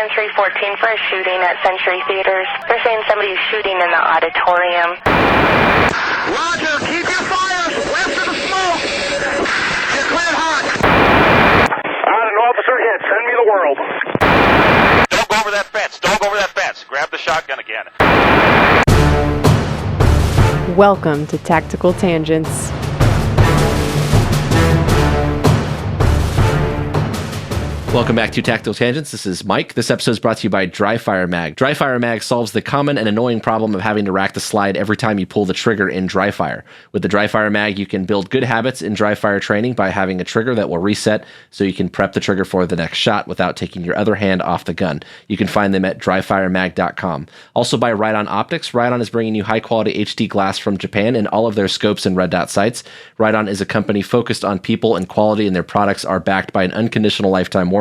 and 314 for a shooting at Century Theaters. They're saying somebody's shooting in the auditorium. Roger, keep your fires west of the smoke. You're cleared hot. An officer hit. Send me the world. Don't go over that fence. Don't go over that fence. Grab the shotgun again. Welcome to Tactical Tangents. Welcome back to Tactical Tangents. This is Mike. This episode is brought to you by Dry-Fire Mag. Dry-Fire Mag solves the common and annoying problem of having to rack the slide every time you pull the trigger in dry fire. With the Dry-Fire Mag, you can build good habits in dry fire training by having a trigger that will reset so you can prep the trigger for the next shot without taking your other hand off the gun. You can find them at dryfiremag.com. Also by Ride-On Optics. Ride-On is bringing you high-quality HD glass from Japan in all of their scopes and red dot sights. Ride-On is a company focused on people and quality, and their products are backed by an unconditional lifetime warranty.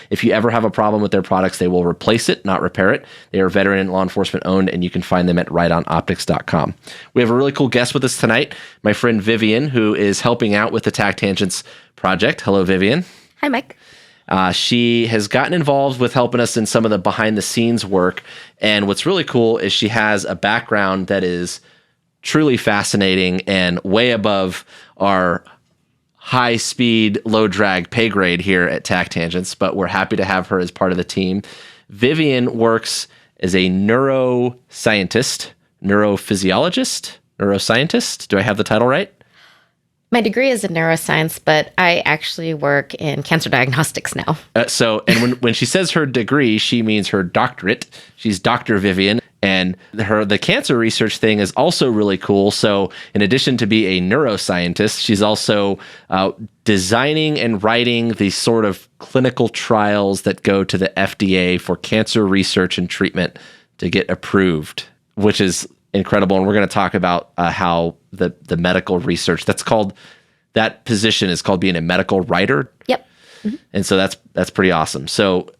If you ever have a problem with their products, they will replace it, not repair it. They are veteran and law enforcement owned, and you can find them at rideonoptics.com. We have a really cool guest with us tonight, my friend Vivian, who is helping out with the Tac Tangents project. Hello, Vivian. Hi, Mike. She has gotten involved with helping us in some of the behind-the-scenes work, and what's really cool is she has a background that is truly fascinating and way above our high-speed, low-drag pay grade here at Tac Tangents, but we're happy to have her as part of the team. Vivian works as a neuroscientist, neuroscientist. Do I have the title right? My degree is in neuroscience, but I actually work in cancer diagnostics now. And when she says her degree, she means her doctorate. She's Dr. Vivian, and the cancer research thing is also really cool. So in addition to be a neuroscientist, she's also designing and writing the sort of clinical trials that go to the FDA for cancer research and treatment to get approved, which is incredible. And we're going to talk about how the medical research that position is called being a medical writer. Yep. Mm-hmm. And so that's pretty awesome. So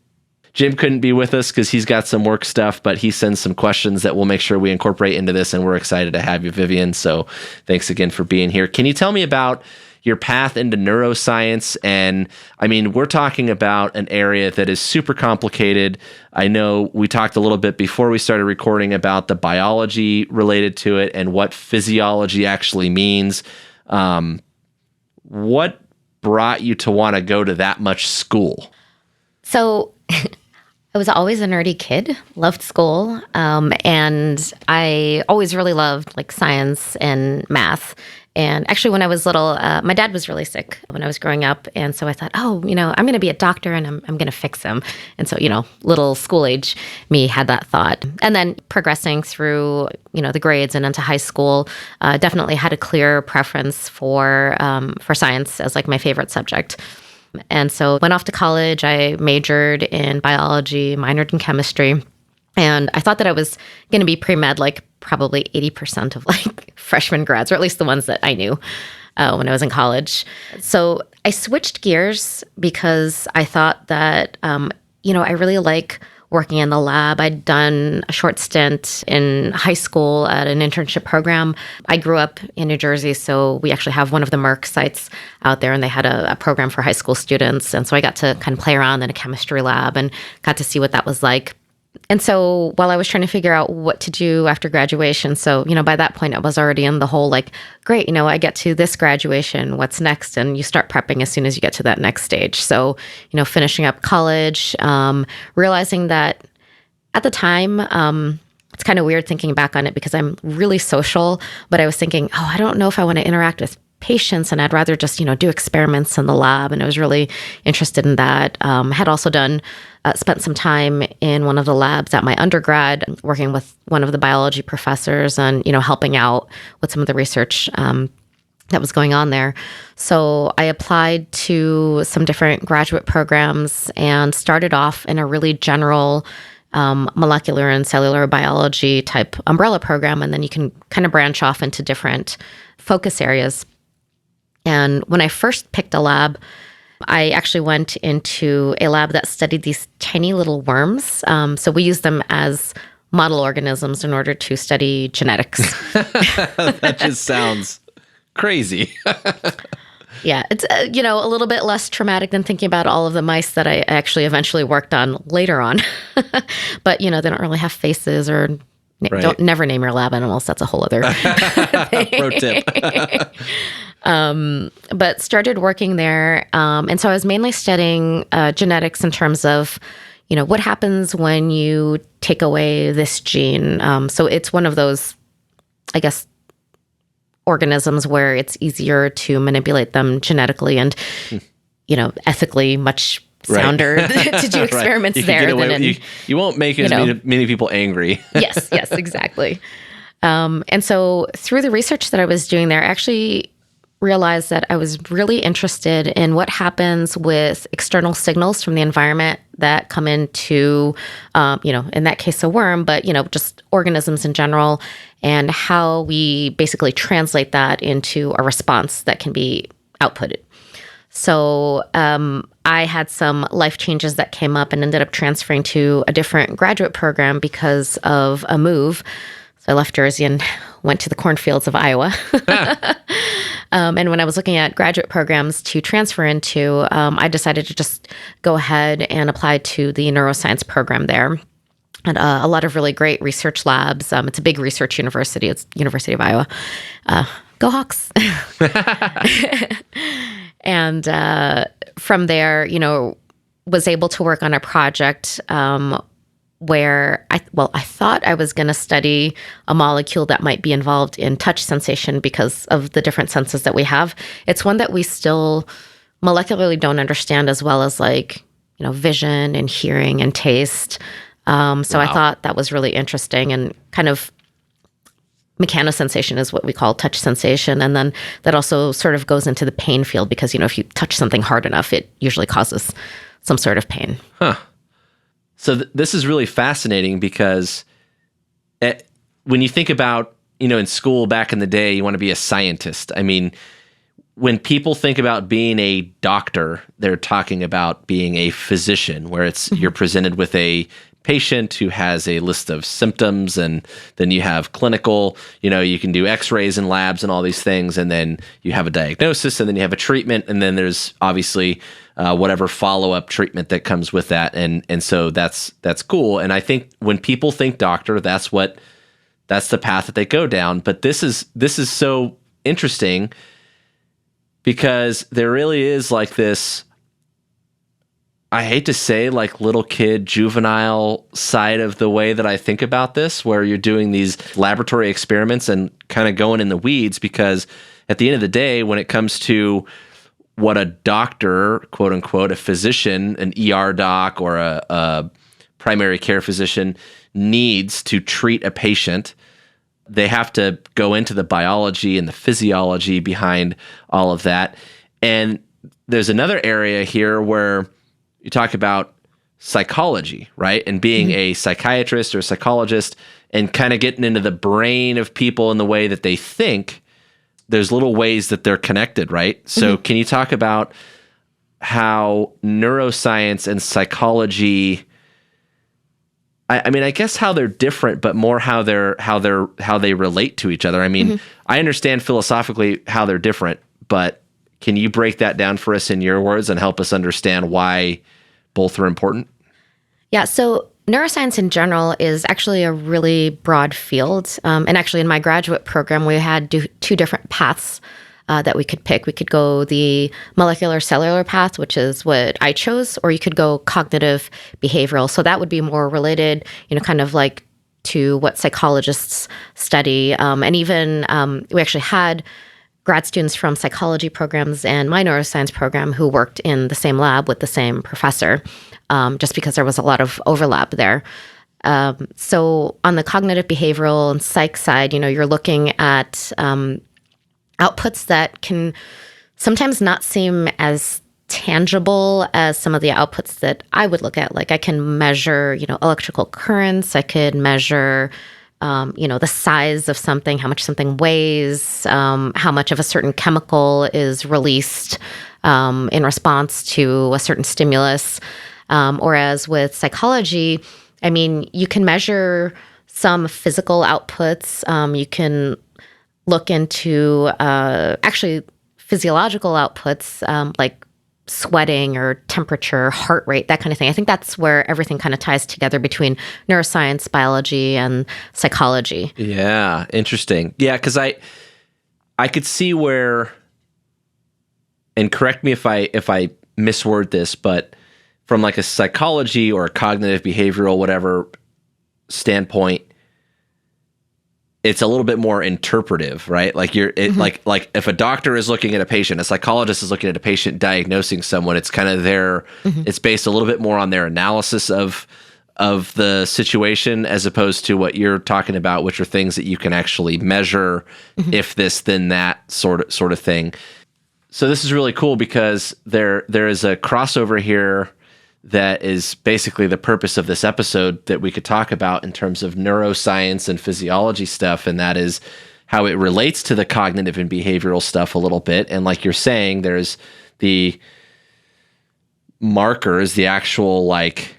Jim couldn't be with us because he's got some work stuff, but he sends some questions that we'll make sure we incorporate into this. And we're excited to have you, Vivian. So thanks again for being here. Can you tell me about your path into neuroscience? And I mean, we're talking about an area that is super complicated. I know we talked a little bit before we started recording about the biology related to it and what physiology actually means. What brought you to want to go to that much school? So I was always a nerdy kid, loved school, and I always really loved like science and math. And actually, when I was little, my dad was really sick when I was growing up. And so I thought, I'm going to be a doctor and I'm going to fix him. And so, little school age me had that thought. And then progressing through, the grades and into high school, definitely had a clear preference for science as like my favorite subject. And so went off to college. I majored in biology, minored in chemistry. And I thought that I was going to be pre-med, like probably 80% of like freshman grads, or at least the ones that I knew when I was in college. So I switched gears because I thought that, I really like working in the lab. I'd done a short stint in high school at an internship program. I grew up in New Jersey, so we actually have one of the Merck sites out there, and they had a program for high school students. And so I got to kind of play around in a chemistry lab and got to see what that was like. And so while I was trying to figure out what to do after graduation, so, by that point I was already in the whole like, great, I get to this graduation, what's next? And you start prepping as soon as you get to that next stage. So, finishing up college, realizing that at the time, it's kind of weird thinking back on it because I'm really social, but I was thinking, I don't know if I want to interact with patients, and I'd rather just, do experiments in the lab. And I was really interested in that. Had also spent some time in one of the labs at my undergrad, working with one of the biology professors and, helping out with some of the research that was going on there. So I applied to some different graduate programs and started off in a really general molecular and cellular biology type umbrella program. And then you can kind of branch off into different focus areas. And when I first picked a lab, I actually went into a lab that studied these tiny little worms. So we use them as model organisms in order to study genetics. That just sounds crazy. Yeah, it's a little bit less traumatic than thinking about all of the mice that I actually eventually worked on later on. But they don't really have faces or don't never name your lab animals. That's a whole other thing. Pro tip. But started working there, and so I was mainly studying genetics in terms of what happens when you take away this gene. So it's one of those, I guess, organisms where it's easier to manipulate them genetically and, ethically much sounder to do experiments there. You won't make as many people angry. Yes, exactly. And so through the research that I was doing there, I actually realized that I was really interested in what happens with external signals from the environment that come into, in that case, a worm, but, just organisms in general, and how we basically translate that into a response that can be outputted. So I had some life changes that came up and ended up transferring to a different graduate program because of a move. So I left Jersey and went to the cornfields of Iowa. And when I was looking at graduate programs to transfer into, I decided to just go ahead and apply to the neuroscience program there. And a lot of really great research labs. It's a big research university. It's University of Iowa. Go Hawks. And from there, was able to work on a project where I thought I was going to study a molecule that might be involved in touch sensation because of the different senses that we have. It's one that we still molecularly don't understand as well as vision and hearing and taste. So I thought that was really interesting, and kind of mechanosensation is what we call touch sensation. And then that also sort of goes into the pain field because, if you touch something hard enough, it usually causes some sort of pain. Huh. So this is really fascinating because when you think about, in school back in the day, you want to be a scientist. I mean, when people think about being a doctor, they're talking about being a physician, where you're presented with a patient who has a list of symptoms, and then you have clinical, you can do x-rays and labs and all these things, and then you have a diagnosis, and then you have a treatment, and then there's obviously whatever follow-up treatment that comes with that, and so that's cool. And I think when people think doctor, that's the path that they go down. But this is so interesting because there really is this, I hate to say, little kid, juvenile side of the way that I think about this, where you're doing these laboratory experiments and kind of going in the weeds, because at the end of the day, when it comes to what a doctor, quote unquote, a physician, an ER doc or a primary care physician needs to treat a patient, they have to go into the biology and the physiology behind all of that. And there's another area here where you talk about psychology, right? And being a psychiatrist or a psychologist and kind of getting into the brain of people in the way that they think. There's little ways that they're connected, right? So can you talk about how neuroscience and psychology, I mean, I guess how they're different, but more how they relate to each other. I mean, I understand philosophically how they're different, but can you break that down for us in your words and help us understand why both are important? Yeah, so neuroscience in general is actually a really broad field. And actually in my graduate program, we had two different paths that we could pick. We could go the molecular cellular path, which is what I chose, or you could go cognitive behavioral. So that would be more related, kind of to what psychologists study. And even we actually had grad students from psychology programs and my neuroscience program who worked in the same lab with the same professor, just because there was a lot of overlap there. So on the cognitive behavioral and psych side, you're looking at outputs that can sometimes not seem as tangible as some of the outputs that I would look at. Like I can measure, electrical currents. I could measure the size of something, how much something weighs, how much of a certain chemical is released in response to a certain stimulus. Whereas with psychology, I mean, you can measure some physical outputs. You can look into actually physiological outputs, like sweating or temperature, heart rate, that kind of thing. I think that's where everything kind of ties together between neuroscience, biology, and psychology. Yeah, interesting. Yeah, because I could see where, and correct me if I misword this, but from like a psychology or a cognitive behavioral whatever standpoint, it's a little bit more interpretive, right? Like like if a doctor is looking at a patient, a psychologist is looking at a patient diagnosing someone, it's kind of it's based a little bit more on their analysis of the situation as opposed to what you're talking about, which are things that you can actually measure, if this, then that sort of thing. So this is really cool because there is a crossover here that is basically the purpose of this episode that we could talk about in terms of neuroscience and physiology stuff, and that is how it relates to the cognitive and behavioral stuff a little bit. And like you're saying, there's the markers, the actual like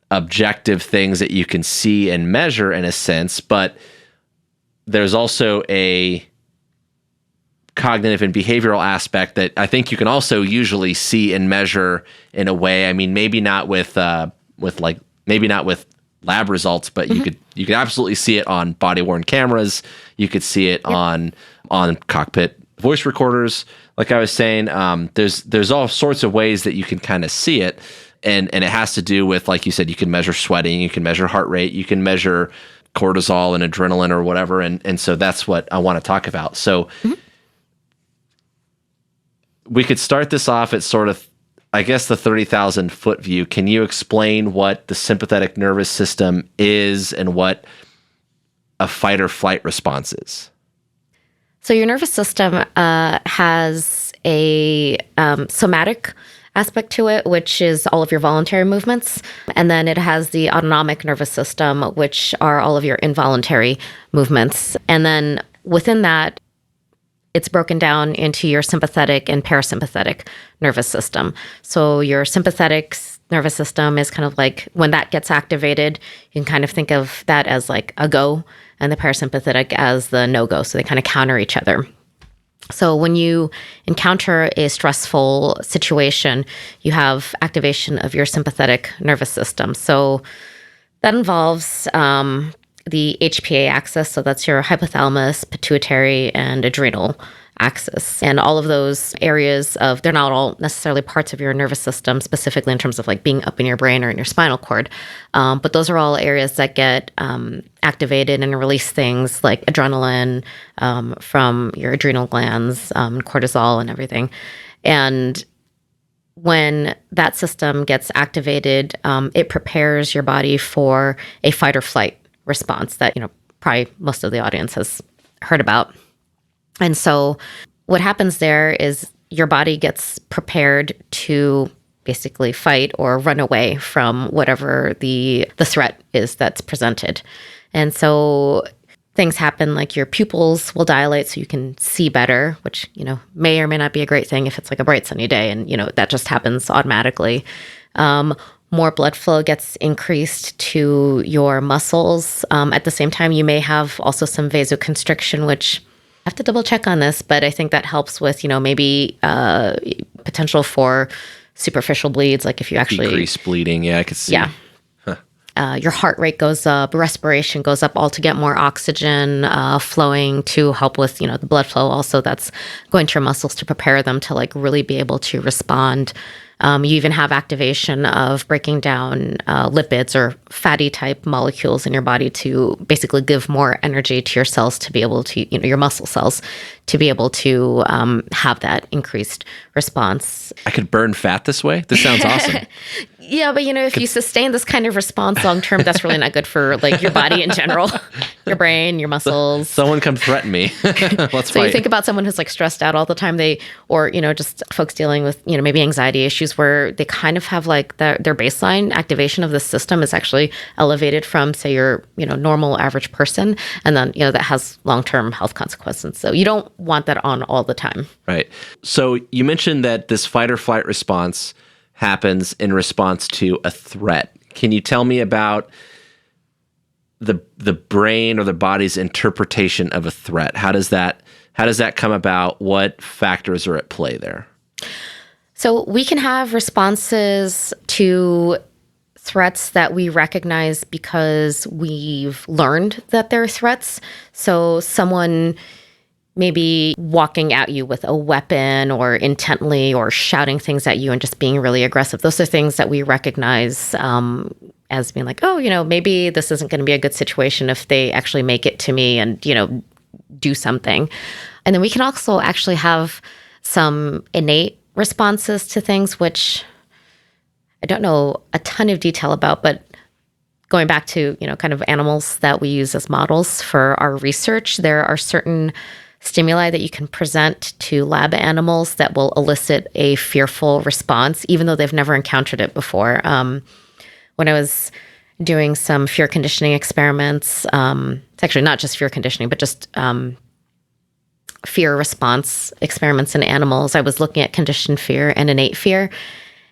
objective things that you can see and measure in a sense, but there's also a cognitive and behavioral aspect that I think you can also usually see and measure in a way. I mean, maybe not with lab results, but you could absolutely see it on body worn cameras. You could see it on cockpit voice recorders. Like I was saying, there's all sorts of ways that you can kind of see it, and it has to do with, like you said, you can measure sweating, you can measure heart rate, you can measure cortisol and adrenaline or whatever, and so that's what I want to talk about. So. We could start this off at sort of, I guess, the 30,000 foot view. Can you explain what the sympathetic nervous system is and what a fight or flight response is? So your nervous system has a somatic aspect to it, which is all of your voluntary movements. And then it has the autonomic nervous system, which are all of your involuntary movements. And then within that, it's broken down into your sympathetic and parasympathetic nervous system. So your sympathetic nervous system is kind of like when that gets activated, you can kind of think of that as like a go, and the parasympathetic as the no-go. So they kind of counter each other. So when you encounter a stressful situation, you have activation of your sympathetic nervous system. So that involves the HPA axis, so that's your hypothalamus, pituitary, and adrenal axis. And all of those areas they're not all necessarily parts of your nervous system, specifically in terms of like being up in your brain or in your spinal cord. But those are all areas that get activated and release things like adrenaline from your adrenal glands, cortisol and everything. And when that system gets activated, it prepares your body for a fight or flight response that, probably most of the audience has heard about. And so what happens there is your body gets prepared to basically fight or run away from whatever the threat is that's presented. And so things happen like your pupils will dilate so you can see better, which, may or may not be a great thing if it's like a bright sunny day and, that just happens automatically. More blood flow gets increased to your muscles. At the same time, you may have also some vasoconstriction, which I have to double check on this, but I think that helps with, maybe potential for superficial bleeds, like if you actually... Decrease bleeding, yeah, I could see. Yeah. Your heart rate goes up, respiration goes up, all to get more oxygen flowing to help with, the blood flow also that's going to your muscles to prepare them to like really be able to respond. You even have activation of breaking down lipids or fatty type molecules in your body to basically give more energy to your cells to be able to, your muscle cells to be able to have that increased response. I could burn fat this way? This sounds awesome. Yeah, but if you sustain this kind of response long term, that's really not good for like your body in general, your brain, your muscles. Someone come threaten me. Let's fight. You think about someone who's like stressed out all the time, or just folks dealing with, maybe anxiety issues where they kind of have like their baseline activation of the system is actually elevated from, say, your, normal average person. And then, that has long-term health consequences. So you don't want that on all the time. Right. So you mentioned that this fight or flight response happens in response to a threat. Can you tell me about the brain or the body's interpretation of a threat? How does that How does that come about? What factors are at play there? So we can have responses to threats that we recognize because we've learned that they're threats. So someone maybe walking at you with a weapon or intently or shouting things at you and just being really aggressive. Those are things that we recognize as being like, oh, maybe this isn't going to be a good situation if they actually make it to me and, do something. And then we can also actually have some innate responses to things, which I don't know a ton of detail about, but going back to, kind of animals that we use as models for our research, there are certain stimuli that you can present to lab animals that will elicit a fearful response, even though they've never encountered it before. When I was doing some fear conditioning experiments, it's actually not just fear conditioning, but just fear response experiments in animals, I was looking at conditioned fear and innate fear.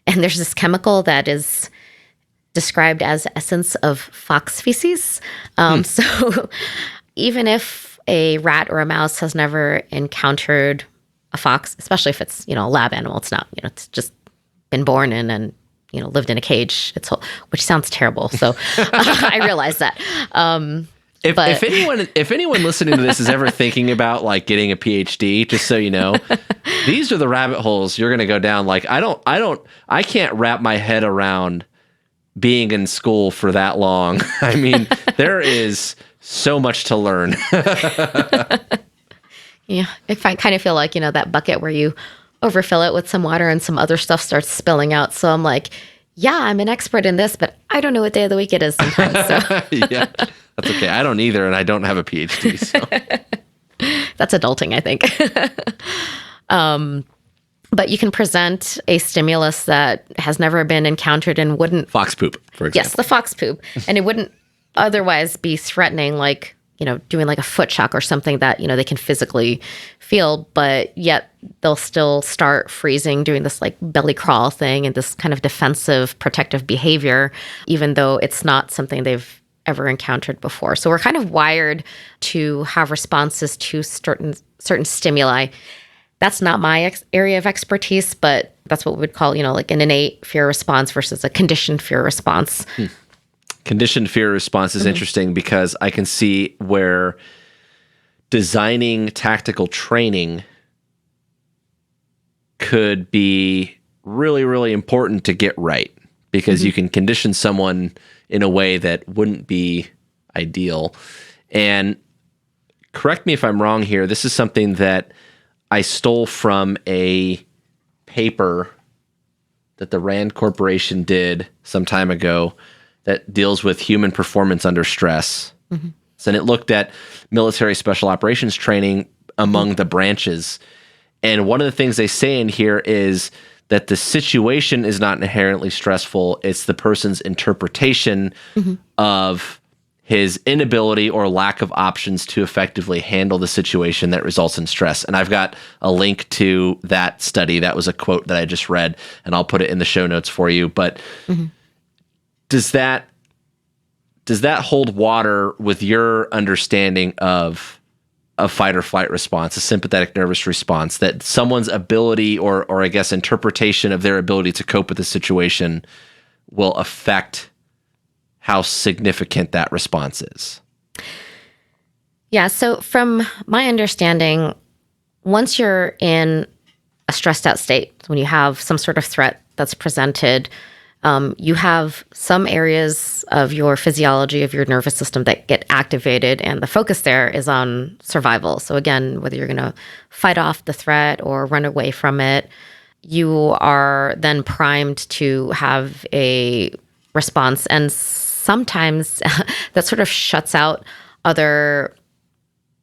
And there's this chemical that is described as essence of fox feces. So even if a rat or a mouse has never encountered a fox, especially if it's, a lab animal, it's not, it's just been born in and, lived in a cage, which sounds terrible. So I realize that. If anyone listening to this is ever thinking about like getting a PhD, just so you know, these are the rabbit holes you're going to go down. Like, I can't wrap my head around being in school for that long. I mean, there is so much to learn. Yeah. I kind of feel like, that bucket where you overfill it with some water and some other stuff starts spilling out. So I'm like, yeah, I'm an expert in this, but I don't know what day of the week it is sometimes. So. Yeah, that's okay. I don't either, and I don't have a PhD. So. That's adulting, I think. But you can present a stimulus that has never been encountered and wouldn't... Fox poop, for example. Yes, the fox poop. And it wouldn't otherwise be threatening, like, doing like a foot shock or something that, they can physically feel, but yet they'll still start freezing, doing this like belly crawl thing and this kind of defensive protective behavior, even though it's not something they've ever encountered before. So we're kind of wired to have responses to certain stimuli. That's not my area of expertise, but that's what we would call, like an innate fear response versus a conditioned fear response. Conditioned fear response is interesting because I can see where designing tactical training could be really, really important to get right, because you can condition someone in a way that wouldn't be ideal. And correct me if I'm wrong here, this is something that I stole from a paper that the Rand Corporation did some time ago that deals with human performance under stress. And it looked at military special operations training among the branches. And one of the things they say in here is that the situation is not inherently stressful. It's the person's interpretation of his inability or lack of options to effectively handle the situation that results in stress. And I've got a link to that study. That was a quote that I just read, and I'll put it in the show notes for you. But does that hold water with your understanding of a fight or flight response, a sympathetic nervous response, that someone's ability or I guess interpretation of their ability to cope with the situation will affect how significant that response is? Yeah, so from my understanding, once you're in a stressed out state, when you have some sort of threat that's presented, you have some areas of your physiology, of your nervous system that get activated, and the focus there is on survival. So again, whether you're going to fight off the threat or run away from it, you are then primed to have a response. And sometimes that sort of shuts out other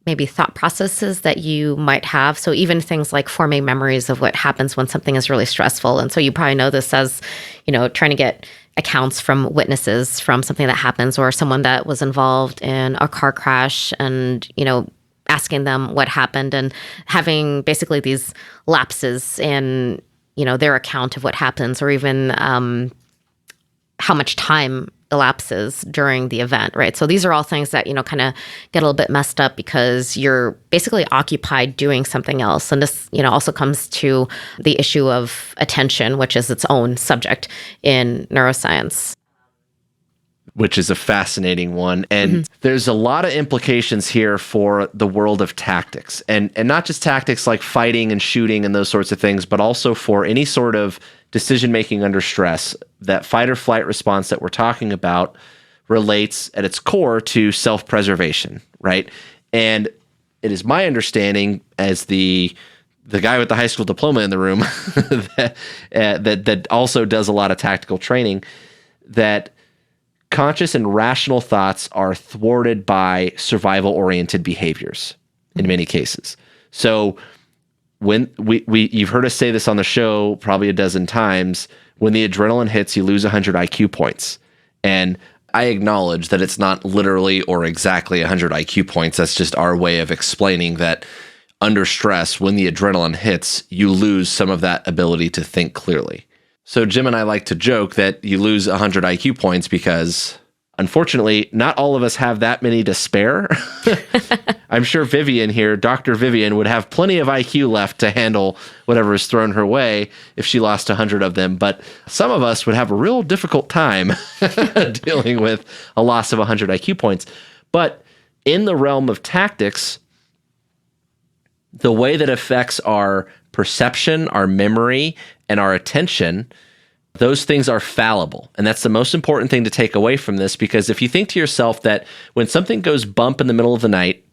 maybe thought processes that you might have. So even things like forming memories of what happens when something is really stressful. And so you probably know this as, trying to get accounts from witnesses from something that happens, or someone that was involved in a car crash and, asking them what happened and having basically these lapses in, their account of what happens, or even how much time elapses during the event, right? So these are all things that, kind of get a little bit messed up because you're basically occupied doing something else. And this, also comes to the issue of attention, which is its own subject in neuroscience. Which is a fascinating one. And there's a lot of implications here for the world of tactics. And not just tactics like fighting and shooting and those sorts of things, but also for any sort of decision-making under stress. That fight or flight response that we're talking about relates at its core to self-preservation, right? And it is my understanding, as the guy with the high school diploma in the room that also does a lot of tactical training, that conscious and rational thoughts are thwarted by survival-oriented behaviors in many cases. So when you've heard us say this on the show probably a dozen times, when the adrenaline hits, you lose 100 IQ points. And I acknowledge that it's not literally or exactly 100 IQ points. That's just our way of explaining that under stress, when the adrenaline hits, you lose some of that ability to think clearly. So Jim and I like to joke that you lose 100 IQ points because, unfortunately, not all of us have that many to spare. I'm sure Vivian here, Dr. Vivian, would have plenty of IQ left to handle whatever is thrown her way if she lost 100 of them. But some of us would have a real difficult time dealing with a loss of 100 IQ points. But in the realm of tactics, the way that affects our perception, our memory, and our attention, those things are fallible. And that's the most important thing to take away from this, because if you think to yourself that when something goes bump in the middle of the night,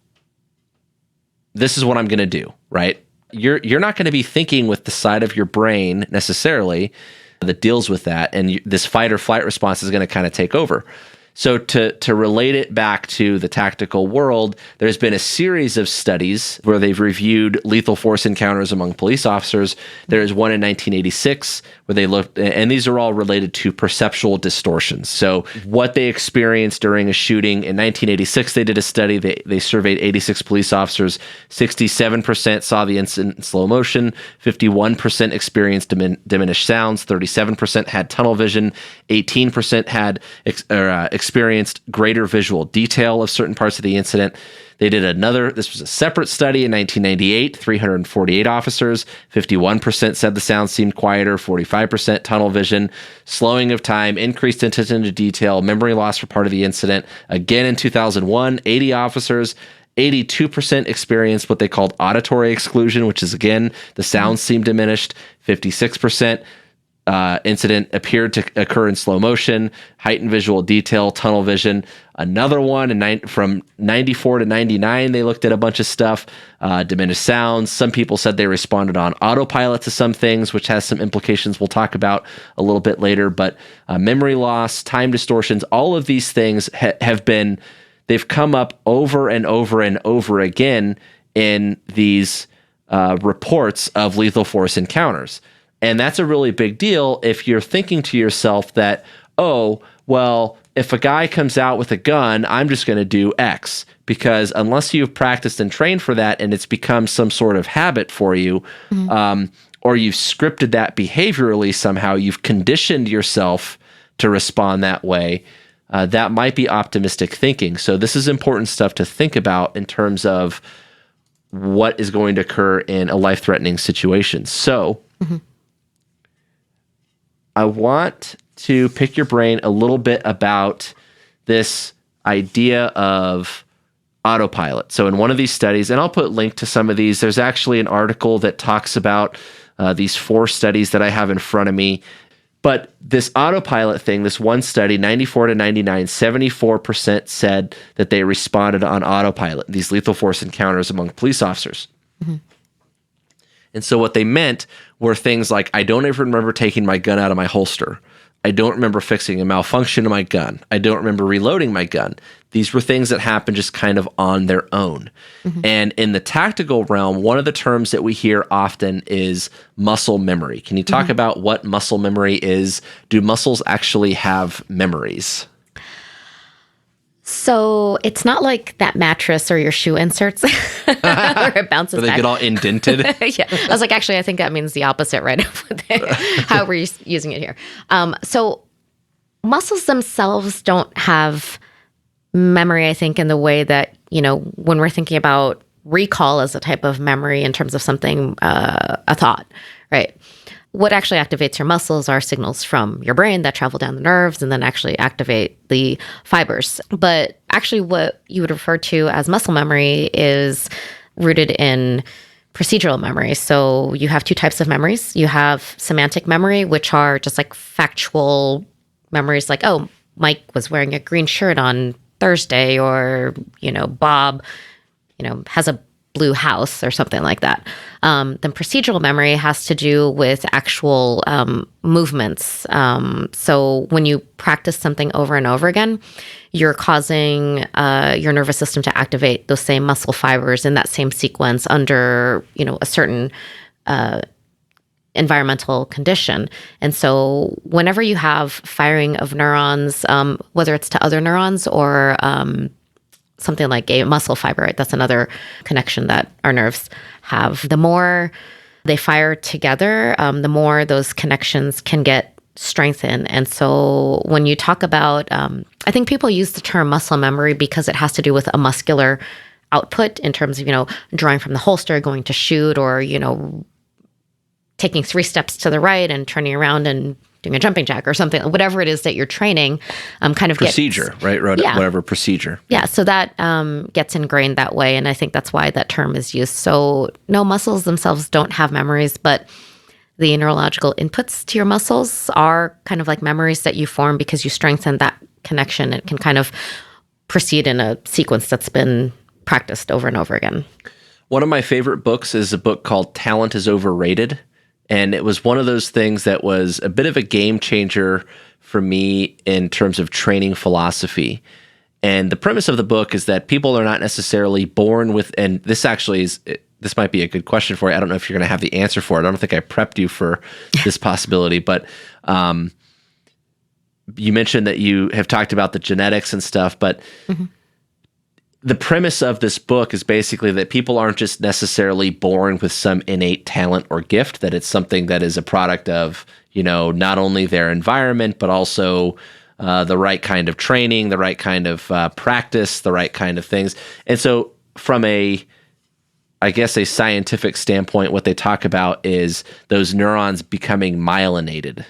this is what I'm going to do, right? You're not going to be thinking with the side of your brain necessarily that deals with that, and this fight or flight response is going to kind of take over. So to relate it back to the tactical world, there's been a series of studies where they've reviewed lethal force encounters among police officers. There is one in 1986 where they looked, and these are all related to perceptual distortions. So what they experienced during a shooting in 1986, they did a study. They surveyed 86 police officers. 67% saw the incident in slow motion. 51% experienced diminished sounds. 37% had tunnel vision. 18% had experienced greater visual detail of certain parts of the incident. They did this was a separate study in 1998, 348 officers, 51% said the sound seemed quieter, 45% tunnel vision, slowing of time, increased attention to detail, memory loss for part of the incident. Again in 2001, 80 officers, 82% experienced what they called auditory exclusion, which is, again, the sound seemed diminished. 56% incident appeared to occur in slow motion, heightened visual detail, tunnel vision. Another one from 94 to 99, they looked at a bunch of stuff, diminished sounds. Some people said they responded on autopilot to some things, which has some implications we'll talk about a little bit later. But memory loss, time distortions, all of these things they've come up over and over and over again in these reports of lethal force encounters. And that's a really big deal if you're thinking to yourself that, oh, well, if a guy comes out with a gun, I'm just going to do X. Because unless you've practiced and trained for that and it's become some sort of habit for you, or you've scripted that behaviorally somehow, you've conditioned yourself to respond that way, that might be optimistic thinking. So this is important stuff to think about in terms of what is going to occur in a life-threatening situation. So I want to pick your brain a little bit about this idea of autopilot. So in one of these studies, and I'll put a link to some of these, there's actually an article that talks about these 4 studies that I have in front of me. But this autopilot thing, this one study, 94 to 99, 74% said that they responded on autopilot, these lethal force encounters among police officers. And so what they meant were things like, I don't ever remember taking my gun out of my holster. I don't remember fixing a malfunction in my gun. I don't remember reloading my gun. These were things that happened just kind of on their own. And in the tactical realm, one of the terms that we hear often is muscle memory. Can you talk about what muscle memory is? Do muscles actually have memories? So it's not like that mattress or your shoe inserts where it bounces Where they back. get all indented. Yeah. I was like, actually, I think that means the opposite, right? How we're using it here. So muscles themselves don't have memory, I think, in the way that, when we're thinking about recall as a type of memory in terms of something, a thought, right? What actually activates your muscles are signals from your brain that travel down the nerves and then actually activate the fibers. But actually what you would refer to as muscle memory is rooted in procedural memory. So you have two types of memories. You have semantic memory, which are just like factual memories like, oh, Mike was wearing a green shirt on Thursday, or, Bob, has a blue house or something like that. Then procedural memory has to do with actual movements. So when you practice something over and over again, you're causing your nervous system to activate those same muscle fibers in that same sequence under, a certain environmental condition. And so whenever you have firing of neurons, whether it's to other neurons or something like a muscle fiber, right? That's another connection that our nerves have. The more they fire together, the more those connections can get strengthened. And so when you talk about, I think people use the term muscle memory because it has to do with a muscular output in terms of, drawing from the holster, going to shoot, or, taking 3 steps to the right and turning around and doing a jumping jack or something, whatever it is that you're training, kind of procedure, right? Whatever procedure. Yeah. So that gets ingrained that way. And I think that's why that term is used. So no, muscles themselves don't have memories, but the neurological inputs to your muscles are kind of like memories that you form because you strengthen that connection. It can kind of proceed in a sequence that's been practiced over and over again. One of my favorite books is a book called Talent is Overrated. And it was one of those things that was a bit of a game changer for me in terms of training philosophy. And the premise of the book is that people are not necessarily born with, and this actually is, this might be a good question for you. I don't know if you're going to have the answer for it. I don't think I prepped you for this possibility, but you mentioned that you have talked about the genetics and stuff, but the premise of this book is basically that people aren't just necessarily born with some innate talent or gift, that it's something that is a product of, not only their environment, but also the right kind of training, the right kind of practice, the right kind of things. And so from a scientific standpoint, what they talk about is those neurons becoming myelinated.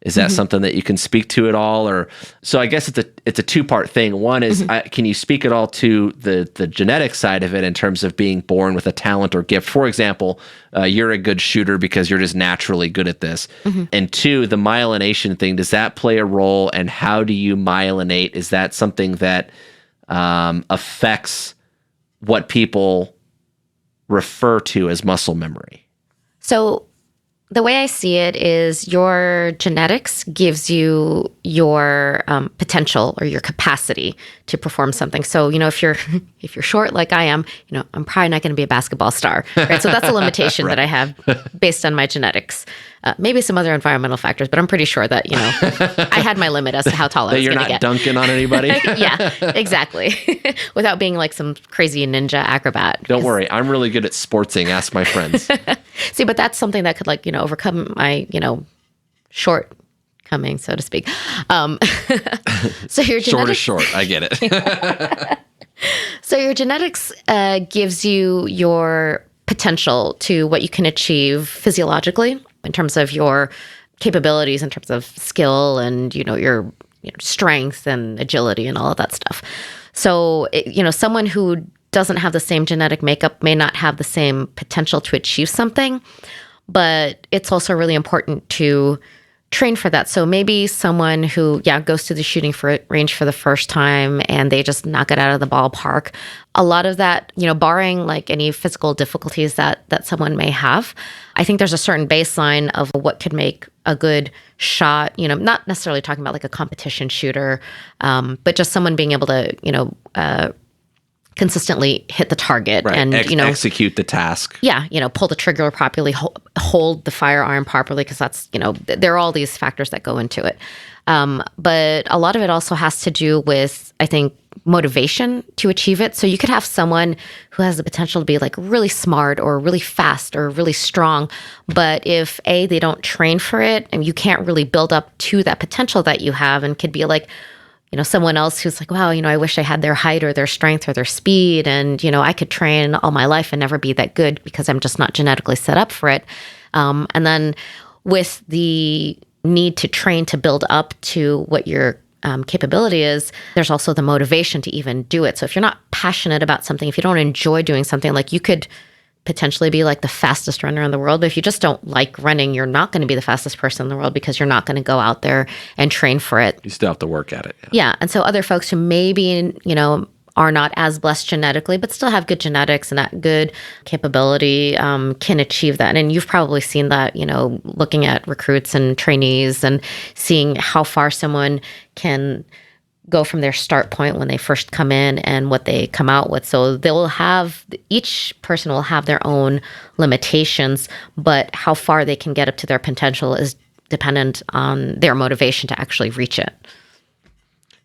Is that something that you can speak to at all? Or so I guess it's a two-part thing. One is, can you speak at all to the genetic side of it in terms of being born with a talent or gift? For example, you're a good shooter because you're just naturally good at this. And two, the myelination thing, does that play a role? And how do you myelinate? Is that something that affects what people refer to as muscle memory? So the way I see it is your genetics gives you your potential or your capacity to perform something. So, if you're short like I am, I'm probably not going to be a basketball star, right? So that's a limitation that I have based on my genetics. Maybe some other environmental factors, but I'm pretty sure that, I had my limit as to how tall I was going to get. You're not dunking on anybody? Yeah, exactly. Without being like some crazy ninja acrobat. Don't worry. I'm really good at sportsing. Ask my friends. See, but that's something that could overcome my, shortcoming, so to speak. So your genetics... Short is short. I get it. So your genetics gives you your potential to what you can achieve physiologically in terms of your capabilities, in terms of skill and, your strength and agility and all of that stuff. So, someone who doesn't have the same genetic makeup may not have the same potential to achieve something, but it's also really important to train for that. So maybe someone who, goes to the shooting range for the first time and they just knock it out of the ballpark. A lot of that, barring like any physical difficulties that someone may have, I think there's a certain baseline of what could make a good shot, not necessarily talking about like a competition shooter, but just someone being able to, consistently hit the target, right. And execute the task. Yeah, pull the trigger properly, hold the firearm properly, because that's there are all these factors that go into it. But a lot of it also has to do with, I think, motivation to achieve it. So you could have someone who has the potential to be like really smart or really fast or really strong, but if they don't train for it, and you can't really build up to that potential that you have, and could be like, someone else who's like, wow, I wish I had their height or their strength or their speed, and I could train all my life and never be that good because I'm just not genetically set up for it. And then with the need to train to build up to what your capability is, there's also the motivation to even do it. So if you're not passionate about something, if you don't enjoy doing something, like you could potentially be like the fastest runner in the world, but if you just don't like running, you're not going to be the fastest person in the world because you're not going to go out there and train for it. You still have to work at it. Yeah. And so other folks who maybe, are not as blessed genetically, but still have good genetics and that good capability, can achieve that. And you've probably seen that, looking at recruits and trainees and seeing how far someone can go from their start point when they first come in and what they come out with. So each person will have their own limitations, but how far they can get up to their potential is dependent on their motivation to actually reach it.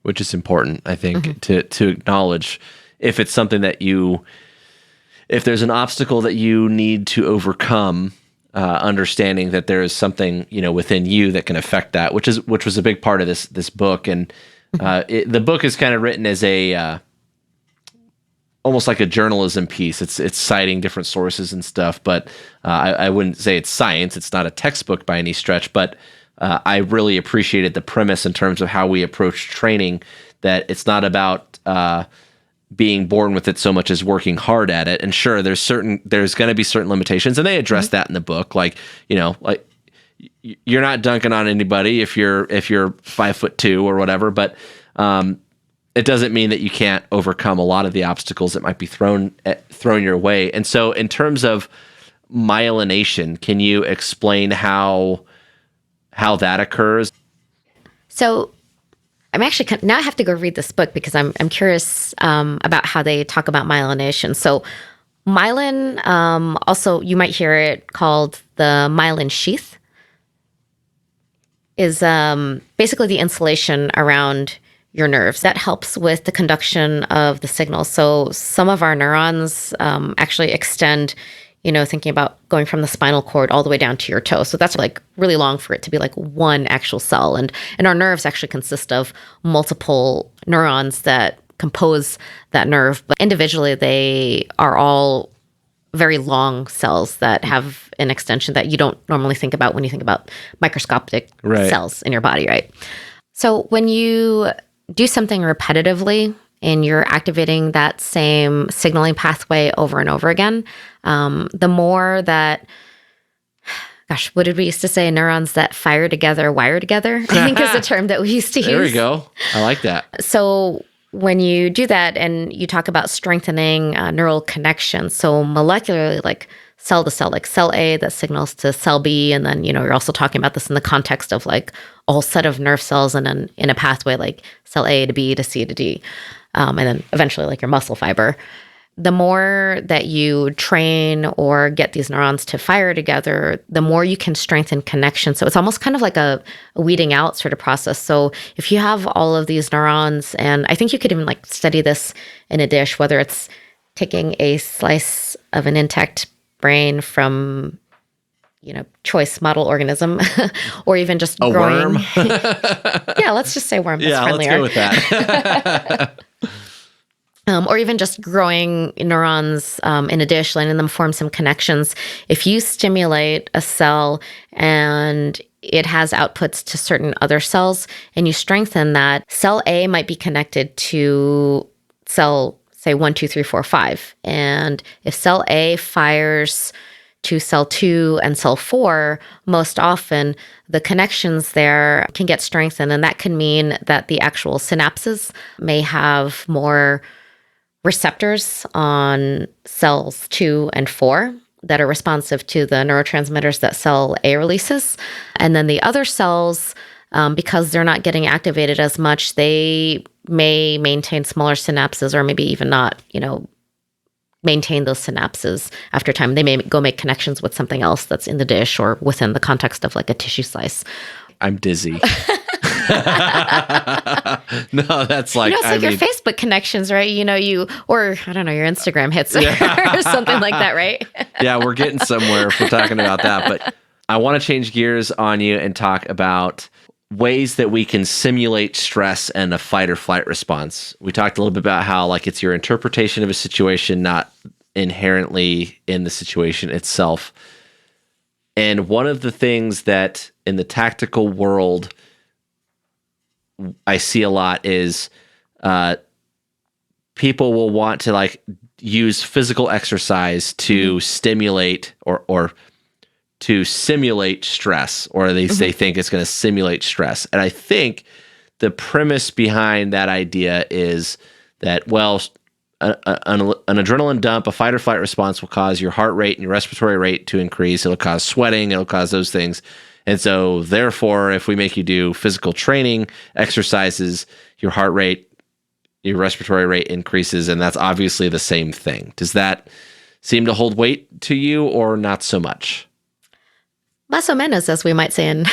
Which is important, I think, to acknowledge if it's something that if there's an obstacle that you need to overcome, understanding that there is something, within you that can affect that, which was a big part of this book. And the book is kind of written as almost like a journalism piece. It's citing different sources and stuff, but I wouldn't say it's science. It's not a textbook by any stretch, but I really appreciated the premise in terms of how we approach training, that it's not about being born with it so much as working hard at it. And sure, there's going to be certain limitations, and they address that in the book. Like, you're not dunking on anybody if you're 5'2" or whatever, but it doesn't mean that you can't overcome a lot of the obstacles that might be thrown your way. And so in terms of myelination, can you explain how that occurs? So I'm actually, now I have to go read this book because I'm curious about how they talk about myelination. So myelin, also you might hear it called the myelin sheath, is basically the insulation around your nerves. That helps with the conduction of the signals. So some of our neurons actually extend, thinking about going from the spinal cord all the way down to your toe. So that's like really long for it to be like one actual cell. And our nerves actually consist of multiple neurons that compose that nerve. But individually, they are all very long cells that have an extension that you don't normally think about when you think about microscopic cells in your body, right? So when you do something repetitively and you're activating that same signaling pathway over and over again, the more that, what did we used to say? Neurons that fire together, wire together, I think is the term that we used to use. There we go. I like that. So when you do that and you talk about strengthening neural connections, so molecularly, like cell to cell, like cell A that signals to cell B, and then, you're also talking about this in the context of like a whole set of nerve cells and then in a pathway like cell A to B to C to D, and then eventually like your muscle fiber. The more that you train or get these neurons to fire together, the more you can strengthen connection. So it's almost kind of like a weeding out sort of process. So if you have all of these neurons, and I think you could even like study this in a dish, whether it's taking a slice of an intact brain from, choice model organism, or even just a growing. Worm. Yeah, let's just say worm. That's friendlier. Let's go with that. Or even just growing neurons in a dish, letting them form some connections. If you stimulate a cell and it has outputs to certain other cells, and you strengthen that, cell A might be connected to cell, say, 1, 2, 3, 4, 5. And if cell A fires to cell 2 and cell 4, most often the connections there can get strengthened. And that can mean that the actual synapses may have more receptors on cells 2 and 4 that are responsive to the neurotransmitters that cell A releases. And then the other cells, because they're not getting activated as much, they may maintain smaller synapses, or maybe even not, maintain those synapses after time. They may go make connections with something else that's in the dish or within the context of like a tissue slice. I'm dizzy. No, that's like, it's like your Facebook connections, right? Or I don't know, your Instagram hits or something like that, right? Yeah, we're getting somewhere if we're talking about that. But I want to change gears on you and talk about ways that we can simulate stress and a fight or flight response. We talked a little bit about how like it's your interpretation of a situation, not inherently in the situation itself. And one of the things that in the tactical world I see a lot is people will want to like use physical exercise to stimulate or to simulate stress, or they think it's going to simulate stress. And I think the premise behind that idea is that, well, an adrenaline dump, a fight or flight response will cause your heart rate and your respiratory rate to increase. It'll cause sweating. It'll cause those things. And so therefore, if we make you do physical training exercises, your heart rate, your respiratory rate increases. And that's obviously the same thing. Does that seem to hold weight to you or not so much? Más o menos, as we might say in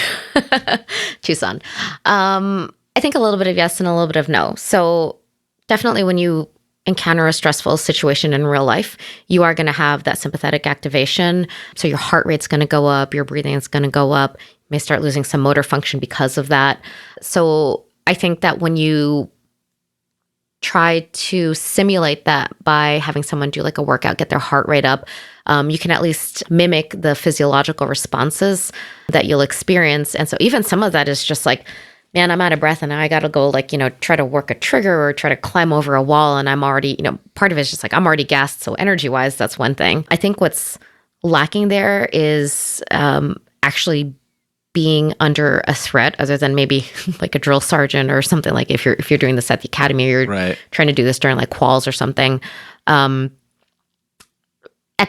Tucson. I think a little bit of yes and a little bit of no. So definitely when you encounter a stressful situation in real life, you are going to have that sympathetic activation. So your heart rate's going to go up, your breathing is going to go up. You may start losing some motor function because of that. So I think that when you try to simulate that by having someone do like a workout, get their heart rate up, you can at least mimic the physiological responses that you'll experience. And so even some of that is just like, man, I'm out of breath and now I got to go like, try to work a trigger or try to climb over a wall. And I'm already, part of it is just like, I'm already gassed. So energy wise, that's one thing. I think what's lacking there is actually being under a threat other than maybe like a drill sergeant or something. Like if you're doing this at the academy, or you're trying to do this during like quals or something. At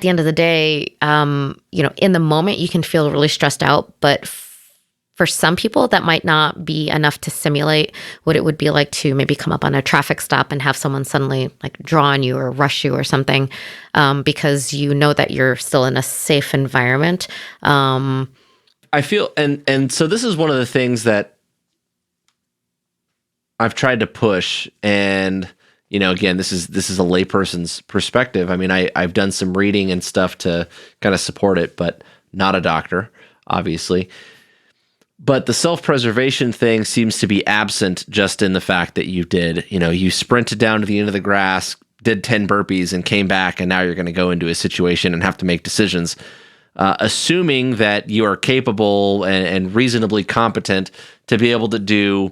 the end of the day, in the moment you can feel really stressed out, but for some people, that might not be enough to simulate what it would be like to maybe come up on a traffic stop and have someone suddenly like draw on you or rush you or something, because you know that you're still in a safe environment. I feel, and so this is one of the things that I've tried to push, and again, this is a layperson's perspective. I mean, I've done some reading and stuff to kind of support it, but not a doctor, obviously. But the self-preservation thing seems to be absent just in the fact that you sprinted down to the end of the grass, did 10 burpees and came back, and now you're going to go into a situation and have to make decisions. Assuming that you are capable and reasonably competent to be able to do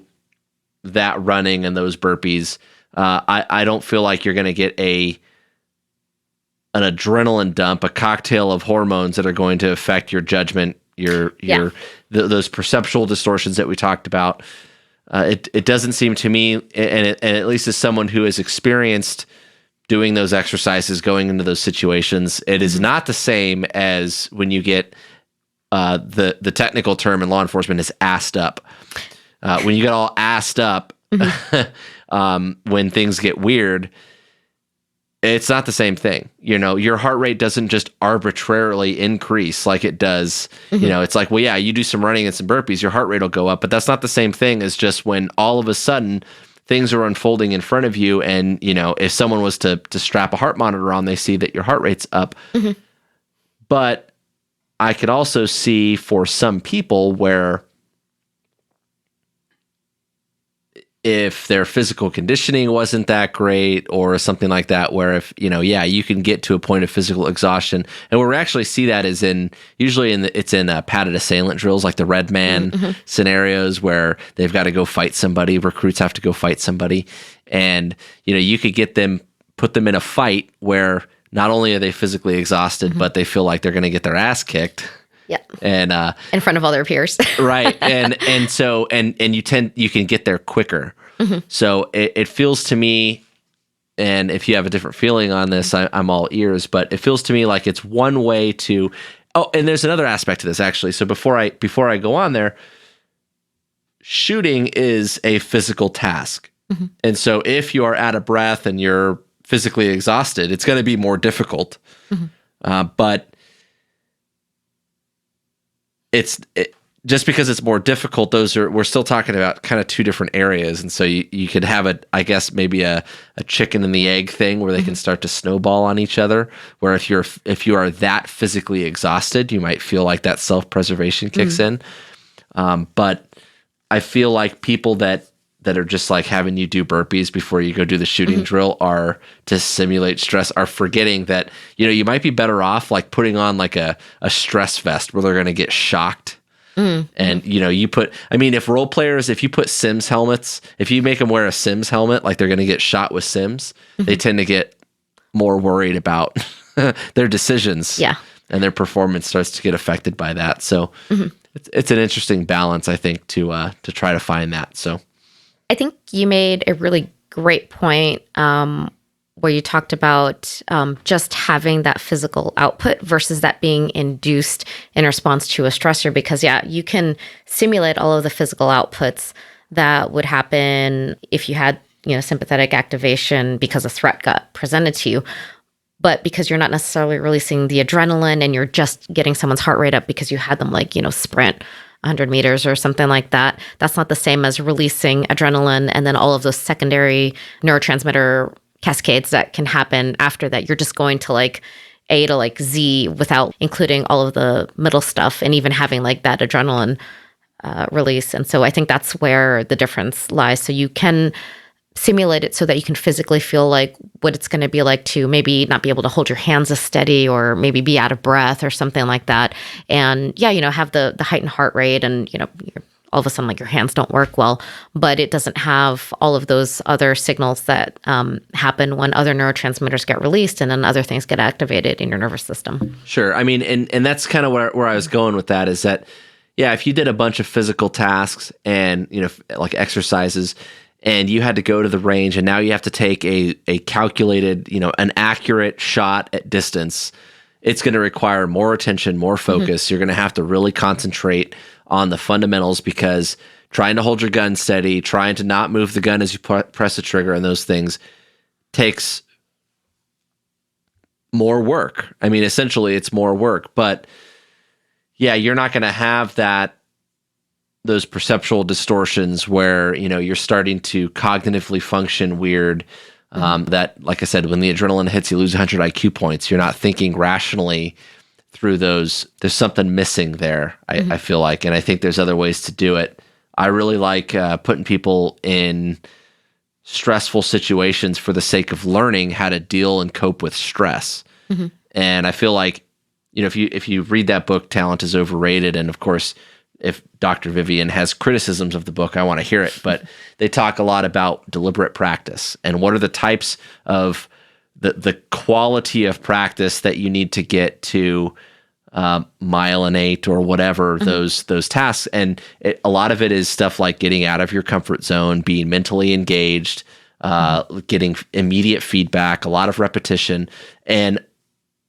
that running and those burpees, I don't feel like you're going to get an adrenaline dump, a cocktail of hormones that are going to affect your judgment, those perceptual distortions that we talked about. It doesn't seem to me, and at least as someone who has experienced doing those exercises, going into those situations, it is not the same as when you get the technical term in law enforcement is assed up. When you get all assed up, when things get weird, it's not the same thing. Your heart rate doesn't just arbitrarily increase like it does. It's like, well, yeah, you do some running and some burpees, your heart rate will go up, but that's not the same thing as just when all of a sudden things are unfolding in front of you. And, if someone was to strap a heart monitor on, they see that your heart rate's up. But I could also see for some people where if their physical conditioning wasn't that great or something like that, where if, you can get to a point of physical exhaustion. And where we actually see that is it's in padded assailant drills, like the Red Man scenarios where they've got to go fight somebody, recruits have to go fight somebody. And, you could put them in a fight where not only are they physically exhausted, but they feel like they're going to get their ass kicked. Yeah. And in front of all their peers. Right. And so you can get there quicker. So it feels to me, and if you have a different feeling on this, I'm all ears, but it feels to me like it's one way to, and there's another aspect to this actually. So before I go on there, shooting is a physical task. And so if you are out of breath and you're physically exhausted, it's going to be more difficult. But just because it's more difficult, we're still talking about kind of two different areas. And so you could have I guess maybe a chicken and the egg thing where they can start to snowball on each other, where if you are that physically exhausted, you might feel like that self-preservation kicks in. But I feel like people that are just like having you do burpees before you go do the shooting drill are to simulate stress, are forgetting that, you might be better off like putting on like a stress vest where they're going to get shocked. And, if role players, if you put Sims helmets, if you make them wear a Sims helmet, like they're going to get shot with Sims, they tend to get more worried about their decisions. Yeah. And their performance starts to get affected by that. So it's an interesting balance, I think, to try to find that. So I think you made a really great point where you talked about just having that physical output versus that being induced in response to a stressor. Because, you can simulate all of the physical outputs that would happen if you had, sympathetic activation because a threat got presented to you. But because you're not necessarily releasing the adrenaline and you're just getting someone's heart rate up because you had them sprint 100 meters or something like that, that's not the same as releasing adrenaline and then all of those secondary neurotransmitter cascades that can happen after that. You're just going to A to Z without including all of the middle stuff and even having that adrenaline release. And so I think that's where the difference lies. So you can simulate it so that you can physically feel what it's going to be like to maybe not be able to hold your hands as steady or maybe be out of breath or something like that. And have the heightened heart rate and, all of a sudden your hands don't work well, but it doesn't have all of those other signals that happen when other neurotransmitters get released and then other things get activated in your nervous system. Sure. I mean, and that's kind of where I was going with that is that, if you did a bunch of physical tasks and, like exercises, and you had to go to the range and now you have to take a calculated, an accurate shot at distance, it's going to require more attention, more focus. You're going to have to really concentrate on the fundamentals because trying to hold your gun steady, trying to not move the gun as you press the trigger and those things takes more work. I mean, essentially it's more work, but you're not going to have those perceptual distortions where, you're starting to cognitively function weird. That, like I said, when the adrenaline hits, you lose 100 IQ points. You're not thinking rationally through those. There's something missing there, I feel like. And I think there's other ways to do it. I really like putting people in stressful situations for the sake of learning how to deal and cope with stress. And I feel like, if you read that book, Talent is Overrated, and of course, if Dr. Vivian has criticisms of the book, I want to hear it. But they talk a lot about deliberate practice and what are the types of the quality of practice that you need to get to myelinate or whatever those tasks. And a lot of it is stuff like getting out of your comfort zone, being mentally engaged, getting immediate feedback, a lot of repetition. And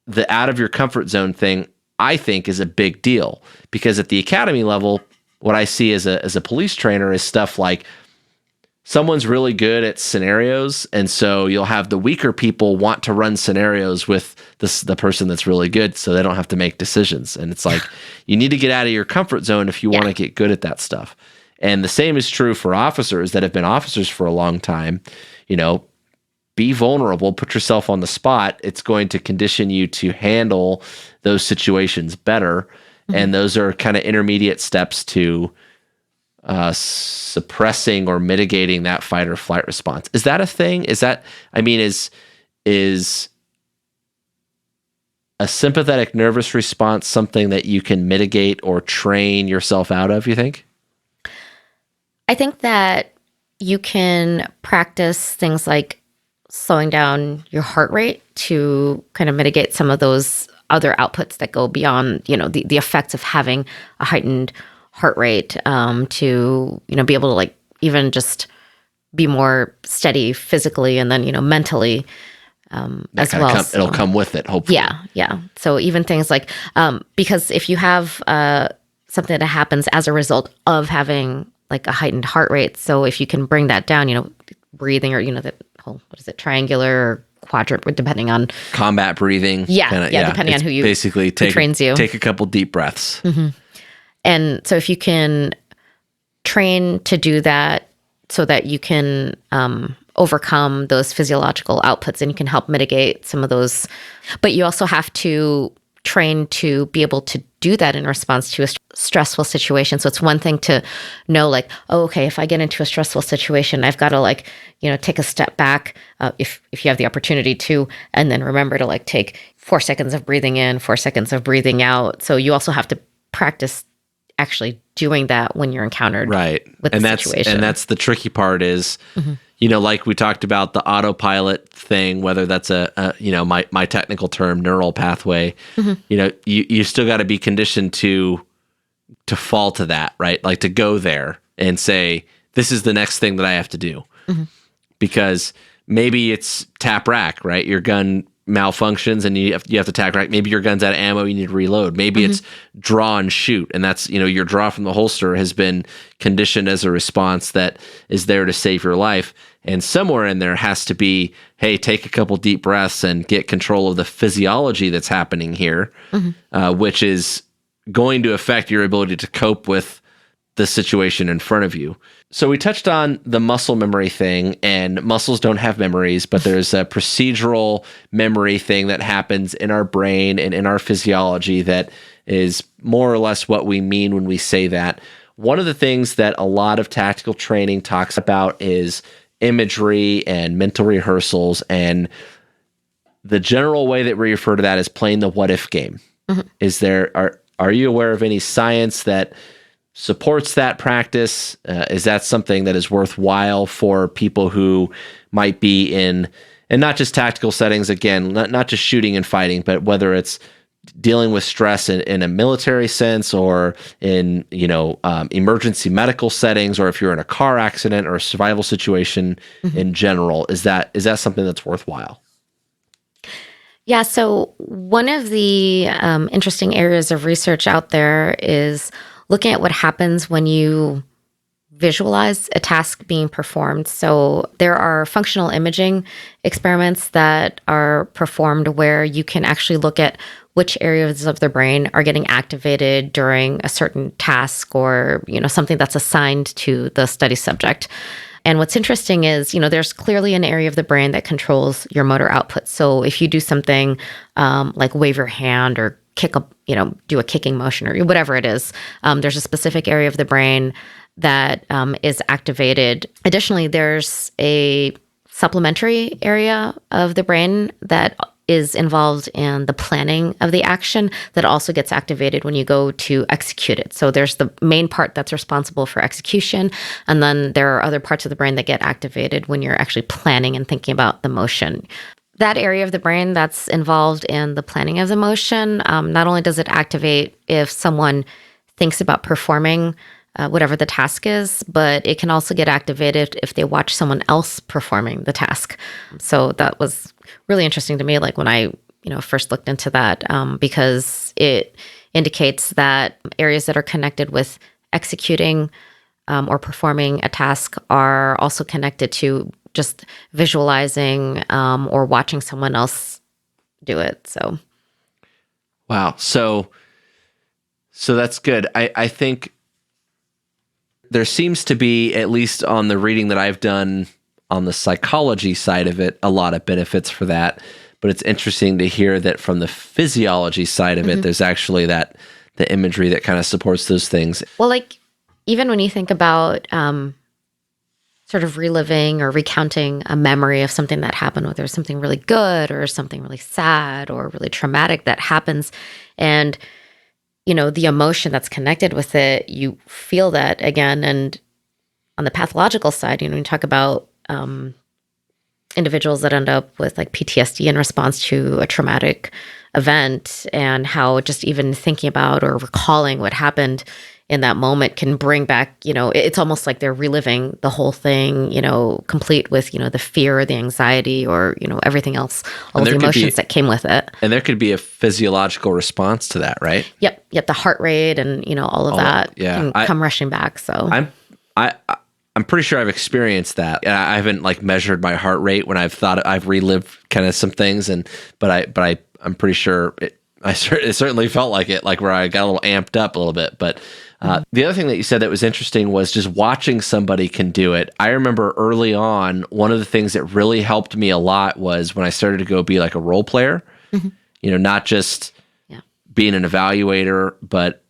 the out of your comfort zone thing, I think, is a big deal because at the academy level, what I see as a police trainer is stuff like someone's really good at scenarios, and so you'll have the weaker people want to run scenarios with the person that's really good, so they don't have to make decisions. And it's like you need to get out of your comfort zone if you want to get good at that stuff. And the same is true for officers that have been officers for a long time. Be vulnerable, put yourself on the spot. It's going to condition you to handle those situations better. And those are kind of intermediate steps to suppressing or mitigating that fight or flight response. Is that a thing? Is a sympathetic nervous response something that you can mitigate or train yourself out of, you think? I think that you can practice things like slowing down your heart rate to kind of mitigate some of those other outputs that go beyond, the effects of having a heightened heart rate, to, be able to even just be more steady physically and then, mentally, as well. It'll come with it, hopefully. Yeah. So even things like, because if you have something that happens as a result of having a heightened heart rate, so if you can bring that down, breathing or, the whole, triangular or quadrant, depending on combat breathing. Depending on who basically who trains you. Take a couple deep breaths. And so if you can train to do that so that you can overcome those physiological outputs and you can help mitigate some of those. But you also have to train to be able to do that in response to a stressful situation. So it's one thing to know like, oh, okay, if I get into a stressful situation, I've got to like, take a step back if you have the opportunity to, and then remember to like take 4 seconds of breathing in, 4 seconds of breathing out. So you also have to practice actually doing that when you're encountered with the situation. And that's the tricky part is, like we talked about the autopilot thing, whether that's my technical term, neural pathway, you still got to be conditioned to fall to that, right? Like to go there and say, this is the next thing that I have to do. Because maybe it's tap rack, right? Your gun malfunctions and you have to tack rack. Maybe your gun's out of ammo, you need to reload. Maybe it's draw and shoot, and that's your draw from the holster has been conditioned as a response that is there to save your life. And somewhere in there has to be, hey, take a couple deep breaths and get control of the physiology that's happening here, which is going to affect your ability to cope with the situation in front of you. So we touched on the muscle memory thing, and muscles don't have memories, but there's a procedural memory thing that happens in our brain and in our physiology that is more or less what we mean when we say that. One of the things that a lot of tactical training talks about is imagery and mental rehearsals, and the general way that we refer to that is playing the what if game. Are you aware of any science that supports that practice? Is that something that is worthwhile for people who might be in, and not just tactical settings, again, not just shooting and fighting, but whether it's dealing with stress in a military sense or in, emergency medical settings, or if you're in a car accident or a survival situation in general, is that something that's worthwhile? Yeah, so one of the interesting areas of research out there is looking at what happens when you visualize a task being performed. So there are functional imaging experiments that are performed where you can actually look at which areas of the brain are getting activated during a certain task or, something that's assigned to the study subject. And what's interesting is, there's clearly an area of the brain that controls your motor output. So if you do something like wave your hand or do a kicking motion or whatever it is, there's a specific area of the brain that is activated. Additionally, there's a supplementary area of the brain that is involved in the planning of the action that also gets activated when you go to execute it. So there's the main part that's responsible for execution, and then there are other parts of the brain that get activated when you're actually planning and thinking about the motion. That area of the brain that's involved in the planning of the motion, not only does it activate if someone thinks about performing whatever the task is, but it can also get activated if they watch someone else performing the task. So that was really interesting to me, like when I first looked into that, because it indicates that areas that are connected with executing or performing a task are also connected to just visualizing or watching someone else do it. So, wow. So that's good. I think there seems to be, at least on the reading that I've done on the psychology side of it, a lot of benefits for that. But it's interesting to hear that from the physiology side of it, there's actually the imagery that kind of supports those things. Well, like even when you think about sort of reliving or recounting a memory of something that happened, whether it's something really good or something really sad or really traumatic that happens, and the emotion that's connected with it, you feel that again. And on the pathological side, you talk about individuals that end up with like PTSD in response to a traumatic event, and how just even thinking about or recalling what happened in that moment can bring back, it's almost like they're reliving the whole thing, complete with, the fear, the anxiety, or, everything else, all the emotions that came with it. And there could be a physiological response to that, right? Yep. The heart rate and, all of that can come rushing back. So I'm pretty sure I've experienced that. I haven't like measured my heart rate when I've thought I've relived kind of some things, but I'm pretty sure it certainly felt like it, like where I got a little amped up a little bit. But The other thing that you said that was interesting was just watching somebody can do it. I remember early on, one of the things that really helped me a lot was when I started to go be like a role player, not just being an evaluator, but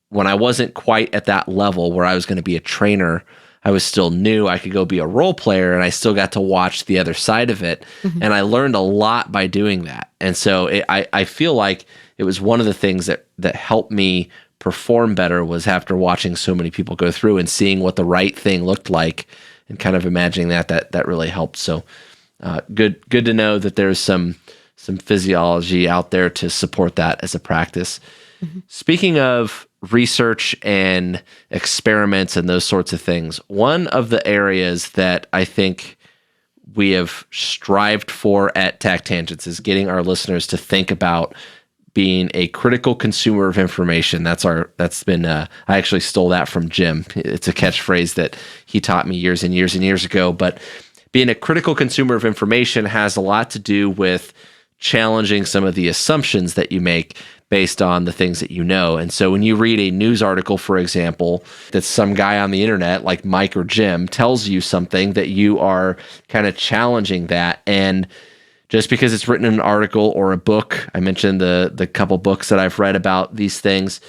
when I wasn't quite at that level where I was going to be a trainer, I was still new. I could go be a role player, and I still got to watch the other side of it. And I learned a lot by doing that. And so I feel like it was one of the things that helped me perform better was after watching so many people go through and seeing what the right thing looked like and kind of imagining that really helped. So good to know that there's some physiology out there to support that as a practice. Speaking of research and experiments and those sorts of things, one of the areas that I think we have strived for at Tact Tangents is getting our listeners to think about being a critical consumer of information. That's been I actually stole that from Jim. It's a catchphrase that he taught me years and years and years ago. But being a critical consumer of information has a lot to do with challenging some of the assumptions that you make based on the things that you know. And so when you read a news article, for example, that some guy on the internet like Mike or Jim tells you something, that you are kind of challenging that. And just because it's written in an article or a book, I mentioned the couple books that I've read about these things,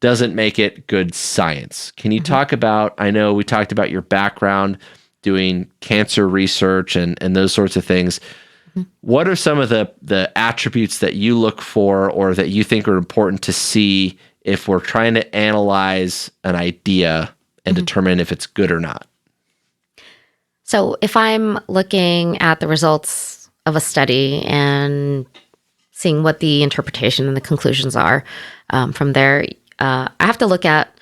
doesn't make it good science. Can you talk about, I know we talked about your background doing cancer research and those sorts of things. What are some of the attributes that you look for or that you think are important to see if we're trying to analyze an idea and determine if it's good or not? So if I'm looking at the results of a study and seeing what the interpretation and the conclusions are from there, I have to look at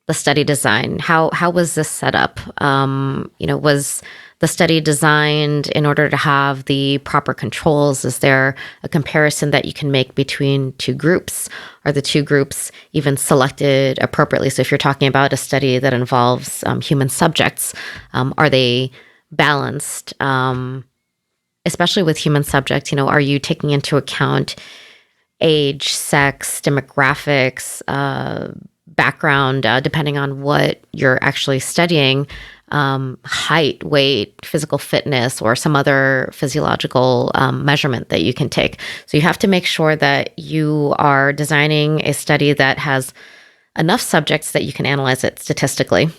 the study design. How was this set up? Was the study designed in order to have the proper controls? Is there a comparison that you can make between two groups? Are the two groups even selected appropriately? So if you're talking about a study that involves human subjects, are they balanced? Especially with human subjects, are you taking into account age, sex, demographics, background, depending on what you're actually studying, height, weight, physical fitness, or some other physiological measurement that you can take. So you have to make sure that you are designing a study that has enough subjects that you can analyze it statistically.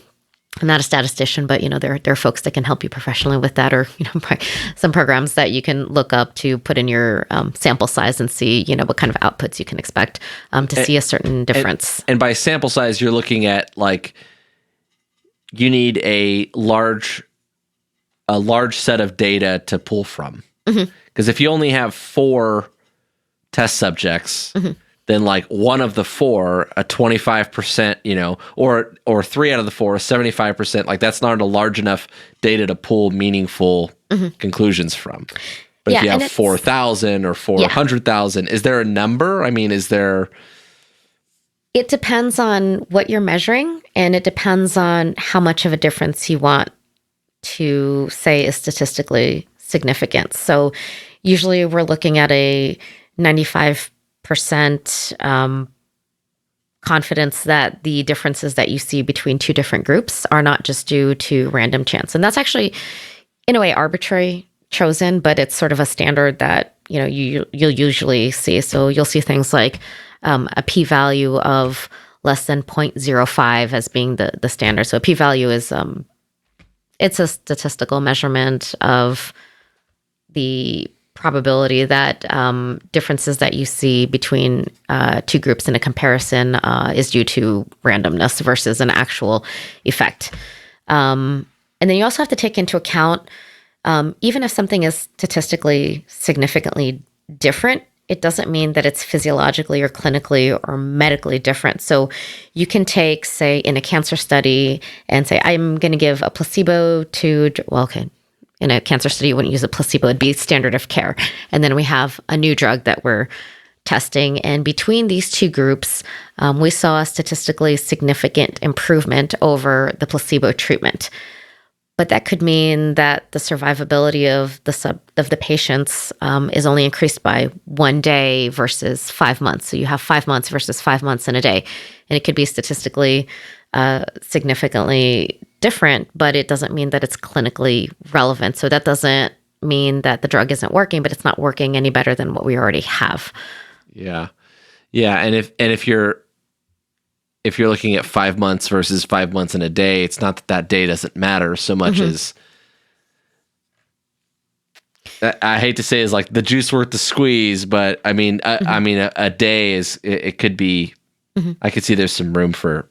I'm not a statistician, but there are folks that can help you professionally with that, or some programs that you can look up to put in your sample size and see what kind of outputs you can expect to see a certain difference. And by sample size, you're looking at like you need a large set of data to pull from, because if you only have 4 test subjects. Then like one of the 4, a 25%, or 3 out of the 4, 75%, like that's not a large enough data to pull meaningful conclusions from. But if you have 4,000 or 400,000, is there a number? I mean, It depends on what you're measuring, and it depends on how much of a difference you want to say is statistically significant. So usually we're looking at a 95% confidence that the differences that you see between two different groups are not just due to random chance. And that's actually, in a way, arbitrary chosen, but it's sort of a standard that, you'll usually see. So you'll see things like a p-value of less than 0.05 as being the standard. So a p-value is, it's a statistical measurement of the probability that differences that you see between two groups in a comparison is due to randomness versus an actual effect. And then you also have to take into account, even if something is statistically significantly different, it doesn't mean that it's physiologically or clinically or medically different. So you can take, say, in a cancer study and say, I'm going to give a placebo to, in a cancer study, you wouldn't use a placebo, it'd be standard of care. And then we have a new drug that we're testing. And between these two groups, we saw a statistically significant improvement over the placebo treatment. But that could mean that the survivability of the patients is only increased by 1 day versus 5 months. So you have 5 months versus 5 months in a day, and it could be statistically significantly different, but it doesn't mean that it's clinically relevant. So that doesn't mean that the drug isn't working, but it's not working any better than what we already have. Yeah, and if you're looking at 5 months versus 5 months in a day, it's not that day doesn't matter so much as, I hate to say is like the juice worth the squeeze, but I mean, a day is, it could be, I could see there's some room for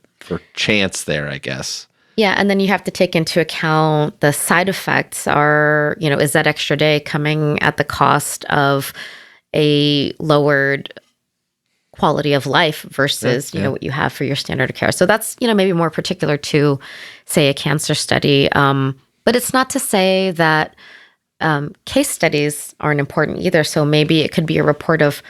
chance there, I guess. Yeah. And then you have to take into account the side effects are, is that extra day coming at the cost of a lowered quality of life versus, what you have for your standard of care. So that's, maybe more particular to, say, a cancer study. But it's not to say that case studies aren't important either. So maybe it could be a report of,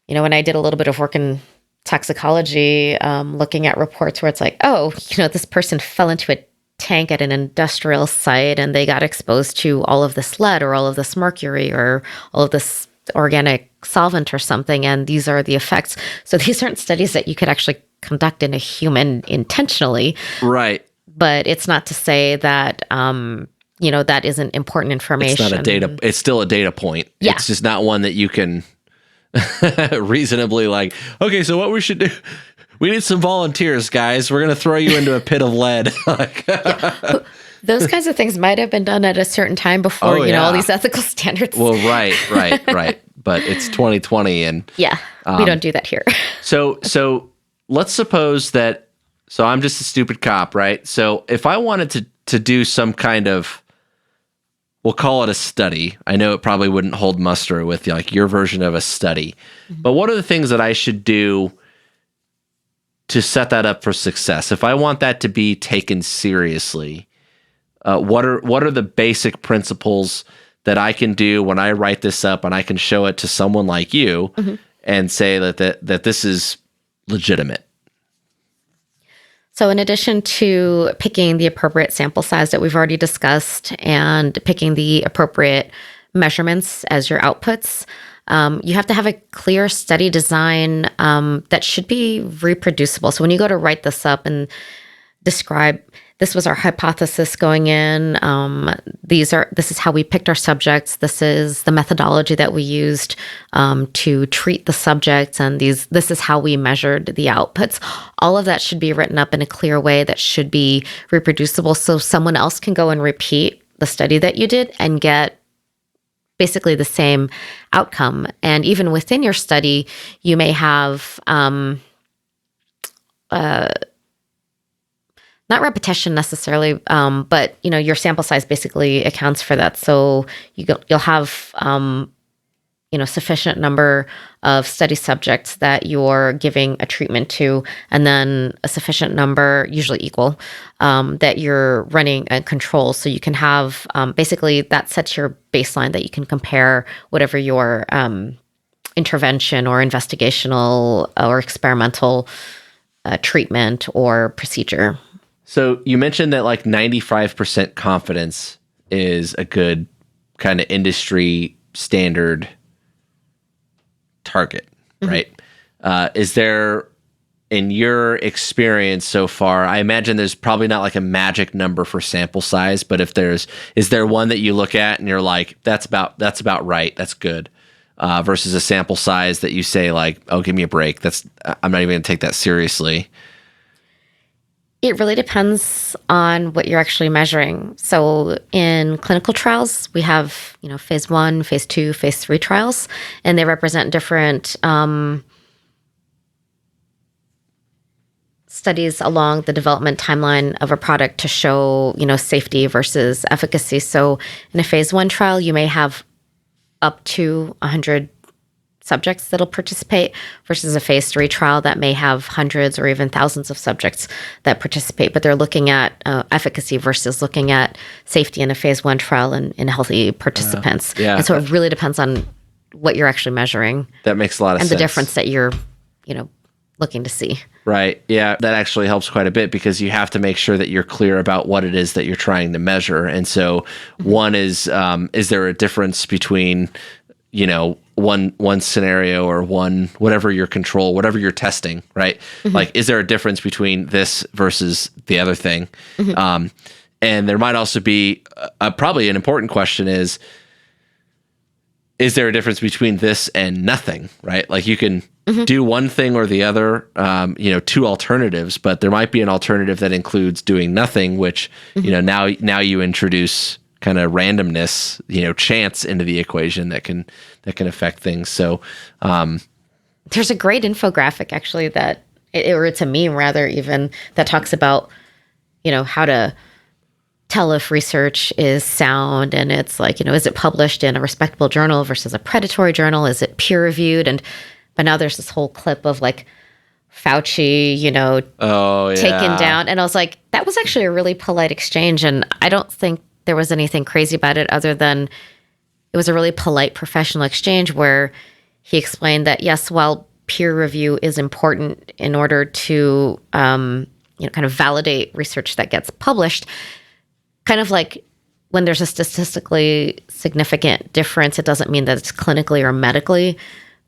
when I did a little bit of work in toxicology, looking at reports where it's like, this person fell into a tank at an industrial site and they got exposed to all of this lead or all of this mercury or all of this organic solvent or something, and these are the effects. So these aren't studies that you could actually conduct in a human intentionally. Right. But it's not to say that, that isn't important information. It's not a data, it's still a data point. Yeah. It's just not one that you can reasonably like, okay, so what we should do, we need some volunteers, guys. We're going to throw you into a pit of lead. Those kinds of things might have been done at a certain time before, all these ethical standards. Well, right. But it's 2020 and we don't do that here. So let's suppose that, so I'm just a stupid cop, right? So if I wanted to do some kind of, we'll call it a study. I know it probably wouldn't hold muster with like your version of a study, but what are the things that I should do to set that up for success? If I want that to be taken seriously, what are the basic principles that I can do when I write this up and I can show it to someone like you and say that this is legitimate? So in addition to picking the appropriate sample size that we've already discussed and picking the appropriate measurements as your outputs, you have to have a clear study design that should be reproducible. So when you go to write this up and describe, this was our hypothesis going in, this is how we picked our subjects, this is the methodology that we used to treat the subjects, and this is how we measured the outputs. All of that should be written up in a clear way that should be reproducible so someone else can go and repeat the study that you did and get basically the same outcome. And even within your study, you may have not repetition necessarily, but your sample size basically accounts for that. So you'll have sufficient number of study subjects that you're giving a treatment to, and then a sufficient number, usually equal, that you're running a control. So you can have basically that sets your baseline that you can compare whatever your intervention or investigational or experimental treatment or procedure. So you mentioned that like 95% confidence is a good kind of industry standard target, right? Is there, in your experience so far, I imagine there's probably not like a magic number for sample size, but is there one that you look at and you're like, that's about right, that's good, versus a sample size that you say like, oh, give me a break, I'm not even gonna take that seriously? It really depends on what you're actually measuring. So in clinical trials, we have, phase 1, phase 2, phase 3 trials, and they represent different studies along the development timeline of a product to show, safety versus efficacy. So in a phase 1 trial, you may have up to 100 subjects that'll participate versus a phase 3 trial that may have hundreds or even thousands of subjects that participate, but they're looking at efficacy versus looking at safety in a phase 1 trial in healthy participants. And so it really depends on what you're actually measuring. That makes a lot of sense. And the difference that you're, looking to see. Right. Yeah, that actually helps quite a bit because you have to make sure that you're clear about what it is that you're trying to measure. And so one is there a difference between, one scenario or whatever your control, whatever you're testing, right? Like, is there a difference between this versus the other thing? And there might also be probably an important question is there a difference between this and nothing, right? Like you can do one thing or the other, two alternatives, but there might be an alternative that includes doing nothing, which, now you introduce kind of randomness, chance into the equation that can affect things. So there's a great infographic actually or it's a meme rather even that talks about, how to tell if research is sound, and it's like, is it published in a respectable journal versus a predatory journal? Is it peer reviewed? But now there's this whole clip of like Fauci, taken down. And I was like, that was actually a really polite exchange. And I don't think there was anything crazy about it other than it was a really polite professional exchange where he explained that, yes, while peer review is important in order to, kind of validate research that gets published, kind of like when there's a statistically significant difference, it doesn't mean that it's clinically or medically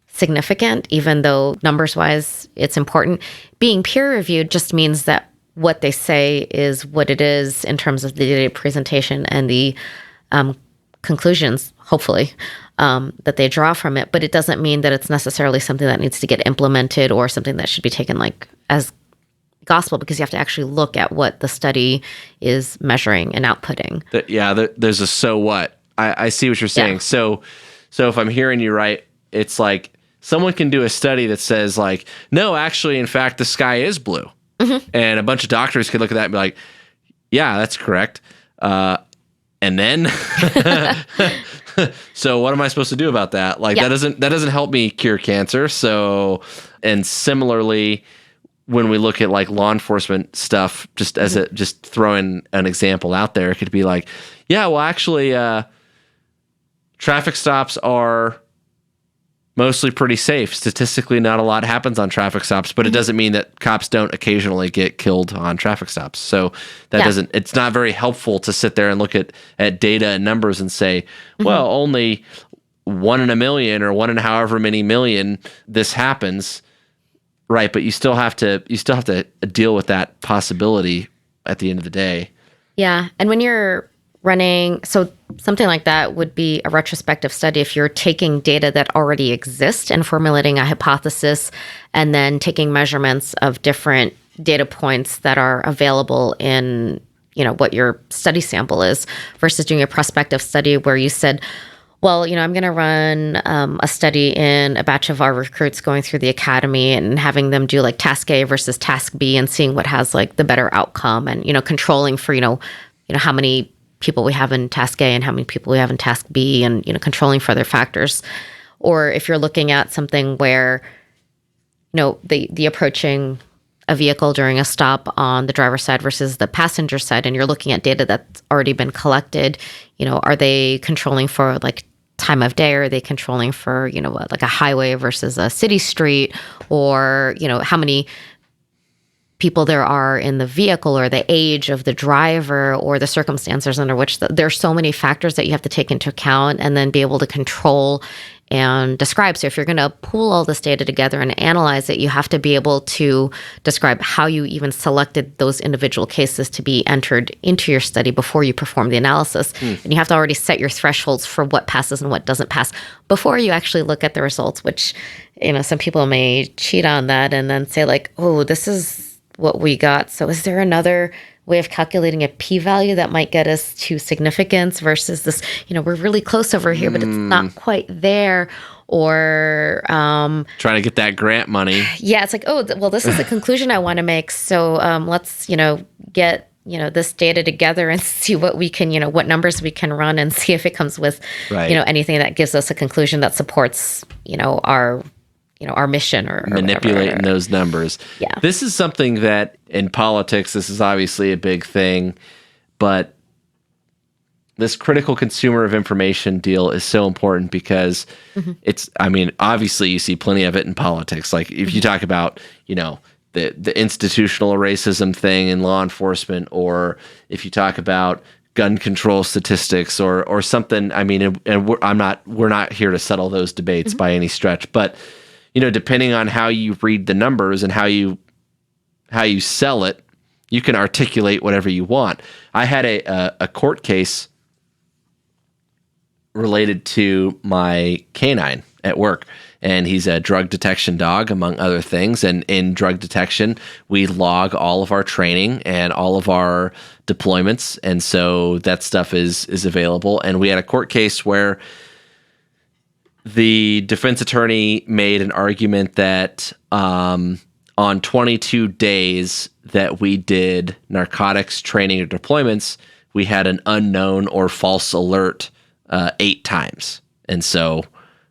significant, even though numbers-wise it's important. Being peer-reviewed just means that what they say is what it is in terms of the data presentation and the conclusions, hopefully, that they draw from it. But it doesn't mean that it's necessarily something that needs to get implemented or something that should be taken like as gospel, because you have to actually look at what the study is measuring and outputting. There's a so what. I see what you're saying. Yeah. So if I'm hearing you right, it's like someone can do a study that says like, no, actually, in fact, the sky is blue. And a bunch of doctors could look at that and be like, yeah, that's correct. And then, so what am I supposed to do about that? Like that doesn't help me cure cancer. So, and similarly, when we look at like law enforcement stuff, just as just throwing an example out there, it could be like, yeah, well, actually, traffic stops are mostly pretty safe. Statistically, not a lot happens on traffic stops, but it doesn't mean that cops don't occasionally get killed on traffic stops. So it's not very helpful to sit there and look at data and numbers and say, well, only 1 in a million or 1 in however many million this happens. Right, but you still have to deal with that possibility at the end of the day. Yeah, and when you're running, so something like that would be a retrospective study if you're taking data that already exists and formulating a hypothesis and then taking measurements of different data points that are available in, what your study sample is versus doing a prospective study where you said, well, I'm going to run a study in a batch of our recruits going through the academy and having them do like task A versus task B and seeing what has like the better outcome and, controlling for, how many people we have in task A and how many people we have in task B and, controlling for other factors. Or if you're looking at something where, the approaching a vehicle during a stop on the driver's side versus the passenger side, and you're looking at data that's already been collected, are they controlling for like time of day? Or are they controlling for, like a highway versus a city street? Or, how many people there are in the vehicle or the age of the driver or the circumstances under which there's so many factors that you have to take into account and then be able to control and describe. So if you're going to pool all this data together and analyze it, you have to be able to describe how you even selected those individual cases to be entered into your study before you perform the analysis. And you have to already set your thresholds for what passes and what doesn't pass before you actually look at the results, which, some people may cheat on that and then say like, oh, this is what we got. So is there another way of calculating a p-value that might get us to significance versus this, we're really close over here, but it's not quite there. Or trying to get that grant money. Yeah, it's like, oh, well, this is the conclusion I want to make. So let's, get, this data together and see what we can, what numbers we can run and see if it comes with, anything that gives us a conclusion that supports, our mission or manipulating whatever. Those numbers. Yeah. This is something that in politics, this is obviously a big thing, but this critical consumer of information deal is so important because obviously you see plenty of it in politics. Like if you talk about, the institutional racism thing in law enforcement, or if you talk about gun control statistics or something. I mean, and we're not here to settle those debates by any stretch, but depending on how you read the numbers and how you sell it, you can articulate whatever you want. I had a court case related to my canine at work, and he's a drug detection dog, among other things. And in drug detection, we log all of our training and all of our deployments, and so that stuff is available. And we had a court case where the defense attorney made an argument that on 22 days that we did narcotics training or deployments, we had an unknown or false alert 8 times. And so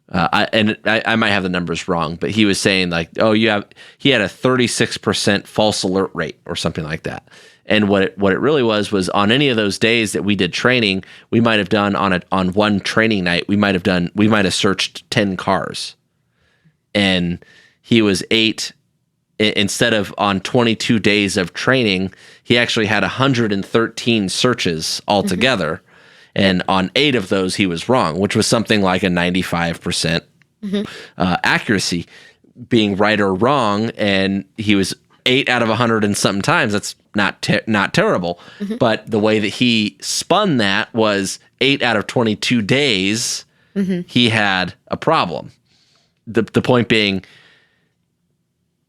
I might have the numbers wrong, but he was saying like, he had a 36% false alert rate or something like that. And what it really was on any of those days that we did training, we might have done on one training night, we might have searched 10 cars. And he was 8. Instead of on 22 days of training, he actually had 113 searches altogether. And on 8 of those, he was wrong, which was something like a 95% accuracy, being right or wrong. And he was 8 out of 100 and something times. That's not terrible. But the way that he spun that was 8 out of 22 days, he had a problem. The point being,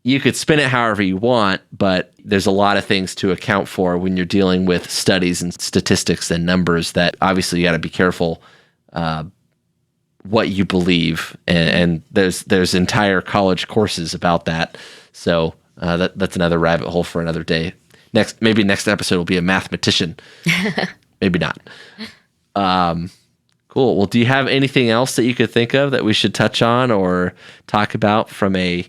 you could spin it however you want, but there's a lot of things to account for when you're dealing with studies and statistics and numbers that obviously you got to be careful what you believe. And there's entire college courses about that. So that's another rabbit hole for another day. Maybe next episode will be a mathematician. Maybe not. Cool. Well, do you have anything else that you could think of that we should touch on or talk about from a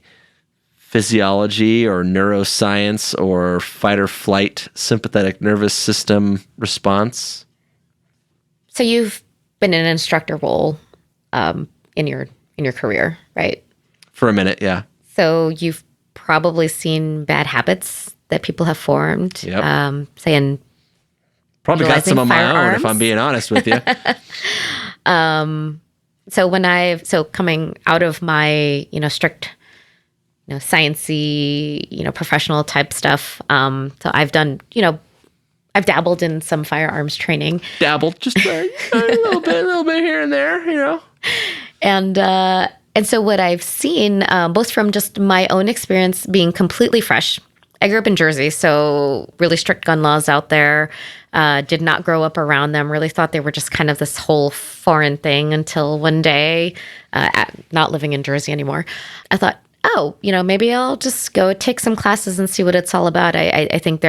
physiology or neuroscience or fight or flight sympathetic nervous system response? So you've been in an instructor role in your career, right? For a minute, yeah. So you've probably seen bad habits that people have formed. Yep. Say in probably got some of my firearms. own, if I'm being honest with you. So coming out of my strict sciencey, professional type stuff. So I've done, I've dabbled in some firearms training. Dabbled, just a little bit here and there, And so what I've seen, both from just my own experience being completely fresh. I grew up in Jersey, so really strict gun laws out there. Did not grow up around them. Really thought they were just kind of this whole foreign thing until one day, not living in Jersey anymore, I thought, maybe I'll just go take some classes and see what it's all about. I think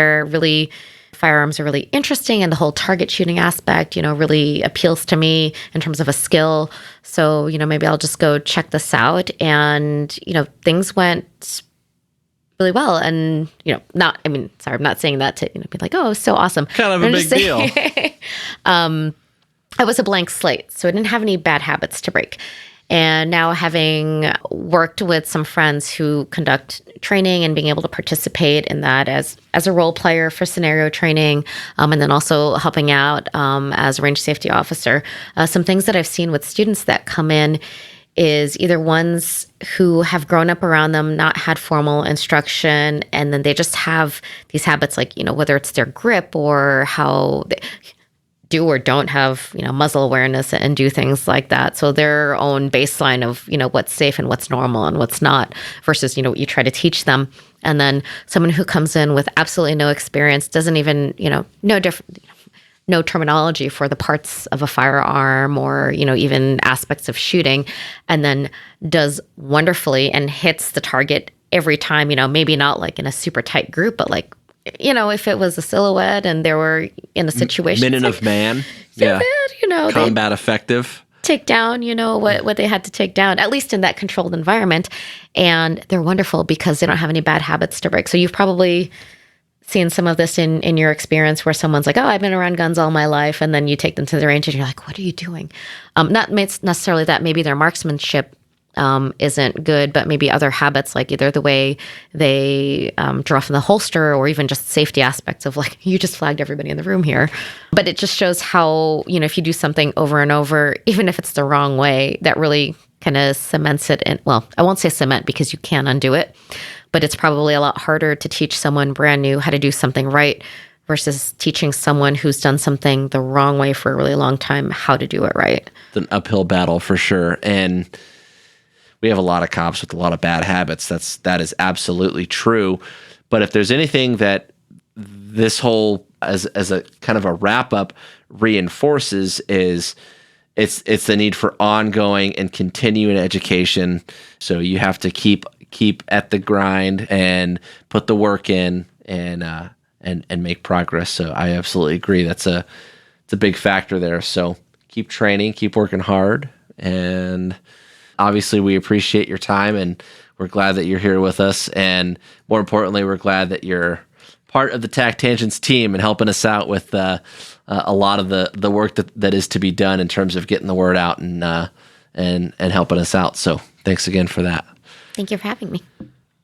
firearms are really interesting, and the whole target shooting aspect, really appeals to me in terms of a skill. So, maybe I'll just go check this out. And, things went really well. And, I'm not saying that to be like, oh, so awesome. Kind of a big deal. I was a blank slate, so I didn't have any bad habits to break. And now, having worked with some friends who conduct training and being able to participate in that as a role player for scenario training, and then also helping out as a range safety officer, some things that I've seen with students that come in is either ones who have grown up around them, not had formal instruction, and then they just have these habits, like, whether it's their grip or how they do or don't have, muzzle awareness and do things like that. So their own baseline of, what's safe and what's normal and what's not versus, what you try to teach them. And then someone who comes in with absolutely no experience, doesn't even, no terminology for the parts of a firearm or, even aspects of shooting, and then does wonderfully and hits the target every time, maybe not like in a super tight group, but like, if it was a silhouette and they were in a situation. Minute of man. Yeah. Combat effective. Take down, what they had to take down, at least in that controlled environment. And they're wonderful because they don't have any bad habits to break. So you've probably seen some of this in your experience where someone's like, oh, I've been around guns all my life. And then you take them to the range and you're like, what are you doing? Not necessarily that maybe their marksmanship isn't good, but maybe other habits, like either the way they draw from the holster or even just safety aspects of like, you just flagged everybody in the room here. But it just shows how, if you do something over and over, even if it's the wrong way, that really kind of cements it in. Well, I won't say cement because you can undo it, but it's probably a lot harder to teach someone brand new how to do something right versus teaching someone who's done something the wrong way for a really long time how to do it right. It's an uphill battle for sure. And we have a lot of cops with a lot of bad habits. That is absolutely true. But if there's anything that this whole, as a kind of a wrap up, reinforces, is it's the need for ongoing and continuing education. So you have to keep at the grind and put the work in and make progress. So I absolutely agree. It's a big factor there. So keep training, keep working hard, and obviously we appreciate your time, and we're glad that you're here with us. And more importantly, we're glad that you're part of the TAC Tangents team and helping us out with a lot of the work that is to be done in terms of getting the word out and helping us out. So thanks again for that. Thank you for having me.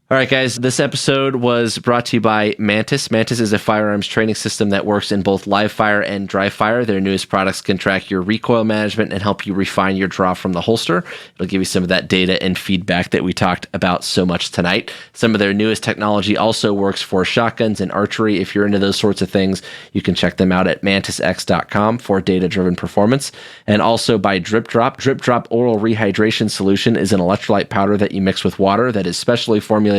All right, guys, this episode was brought to you by Mantis. Mantis is a firearms training system that works in both live fire and dry fire. Their newest products can track your recoil management and help you refine your draw from the holster. It'll give you some of that data and feedback that we talked about so much tonight. Some of their newest technology also works for shotguns and archery. If you're into those sorts of things, you can check them out at mantisx.com for data-driven performance. And also by Drip Drop. Drip Drop Oral Rehydration Solution is an electrolyte powder that you mix with water that is specially formulated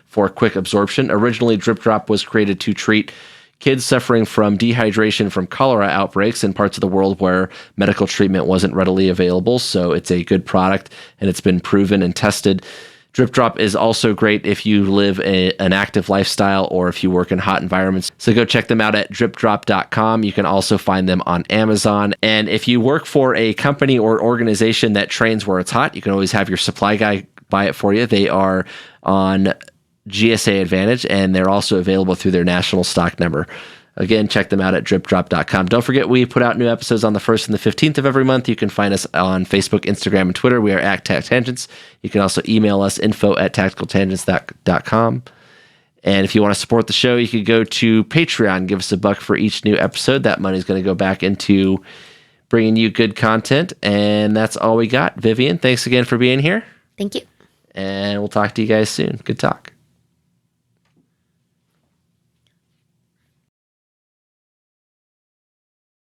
for quick absorption. Originally, Drip Drop was created to treat kids suffering from dehydration from cholera outbreaks in parts of the world where medical treatment wasn't readily available. So it's a good product, and it's been proven and tested. Drip Drop is also great if you live an active lifestyle or if you work in hot environments. So go check them out at dripdrop.com. You can also find them on Amazon. And if you work for a company or organization that trains where it's hot, you can always have your supply guy buy it for you. They are on GSA Advantage, and they're also available through their national stock number. Again, check them out at dripdrop.com. Don't forget, we put out new episodes on the 1st and the 15th of every month. You can find us on Facebook, Instagram, and Twitter. We are at Tac Tangents. You can also email us, info@tacticaltangents.com. And if you want to support the show, you can go to Patreon. Give us $1 for each new episode. That money is going to go back into bringing you good content. And that's all we got. Vivian, thanks again for being here. Thank you. And we'll talk to you guys soon. Good talk.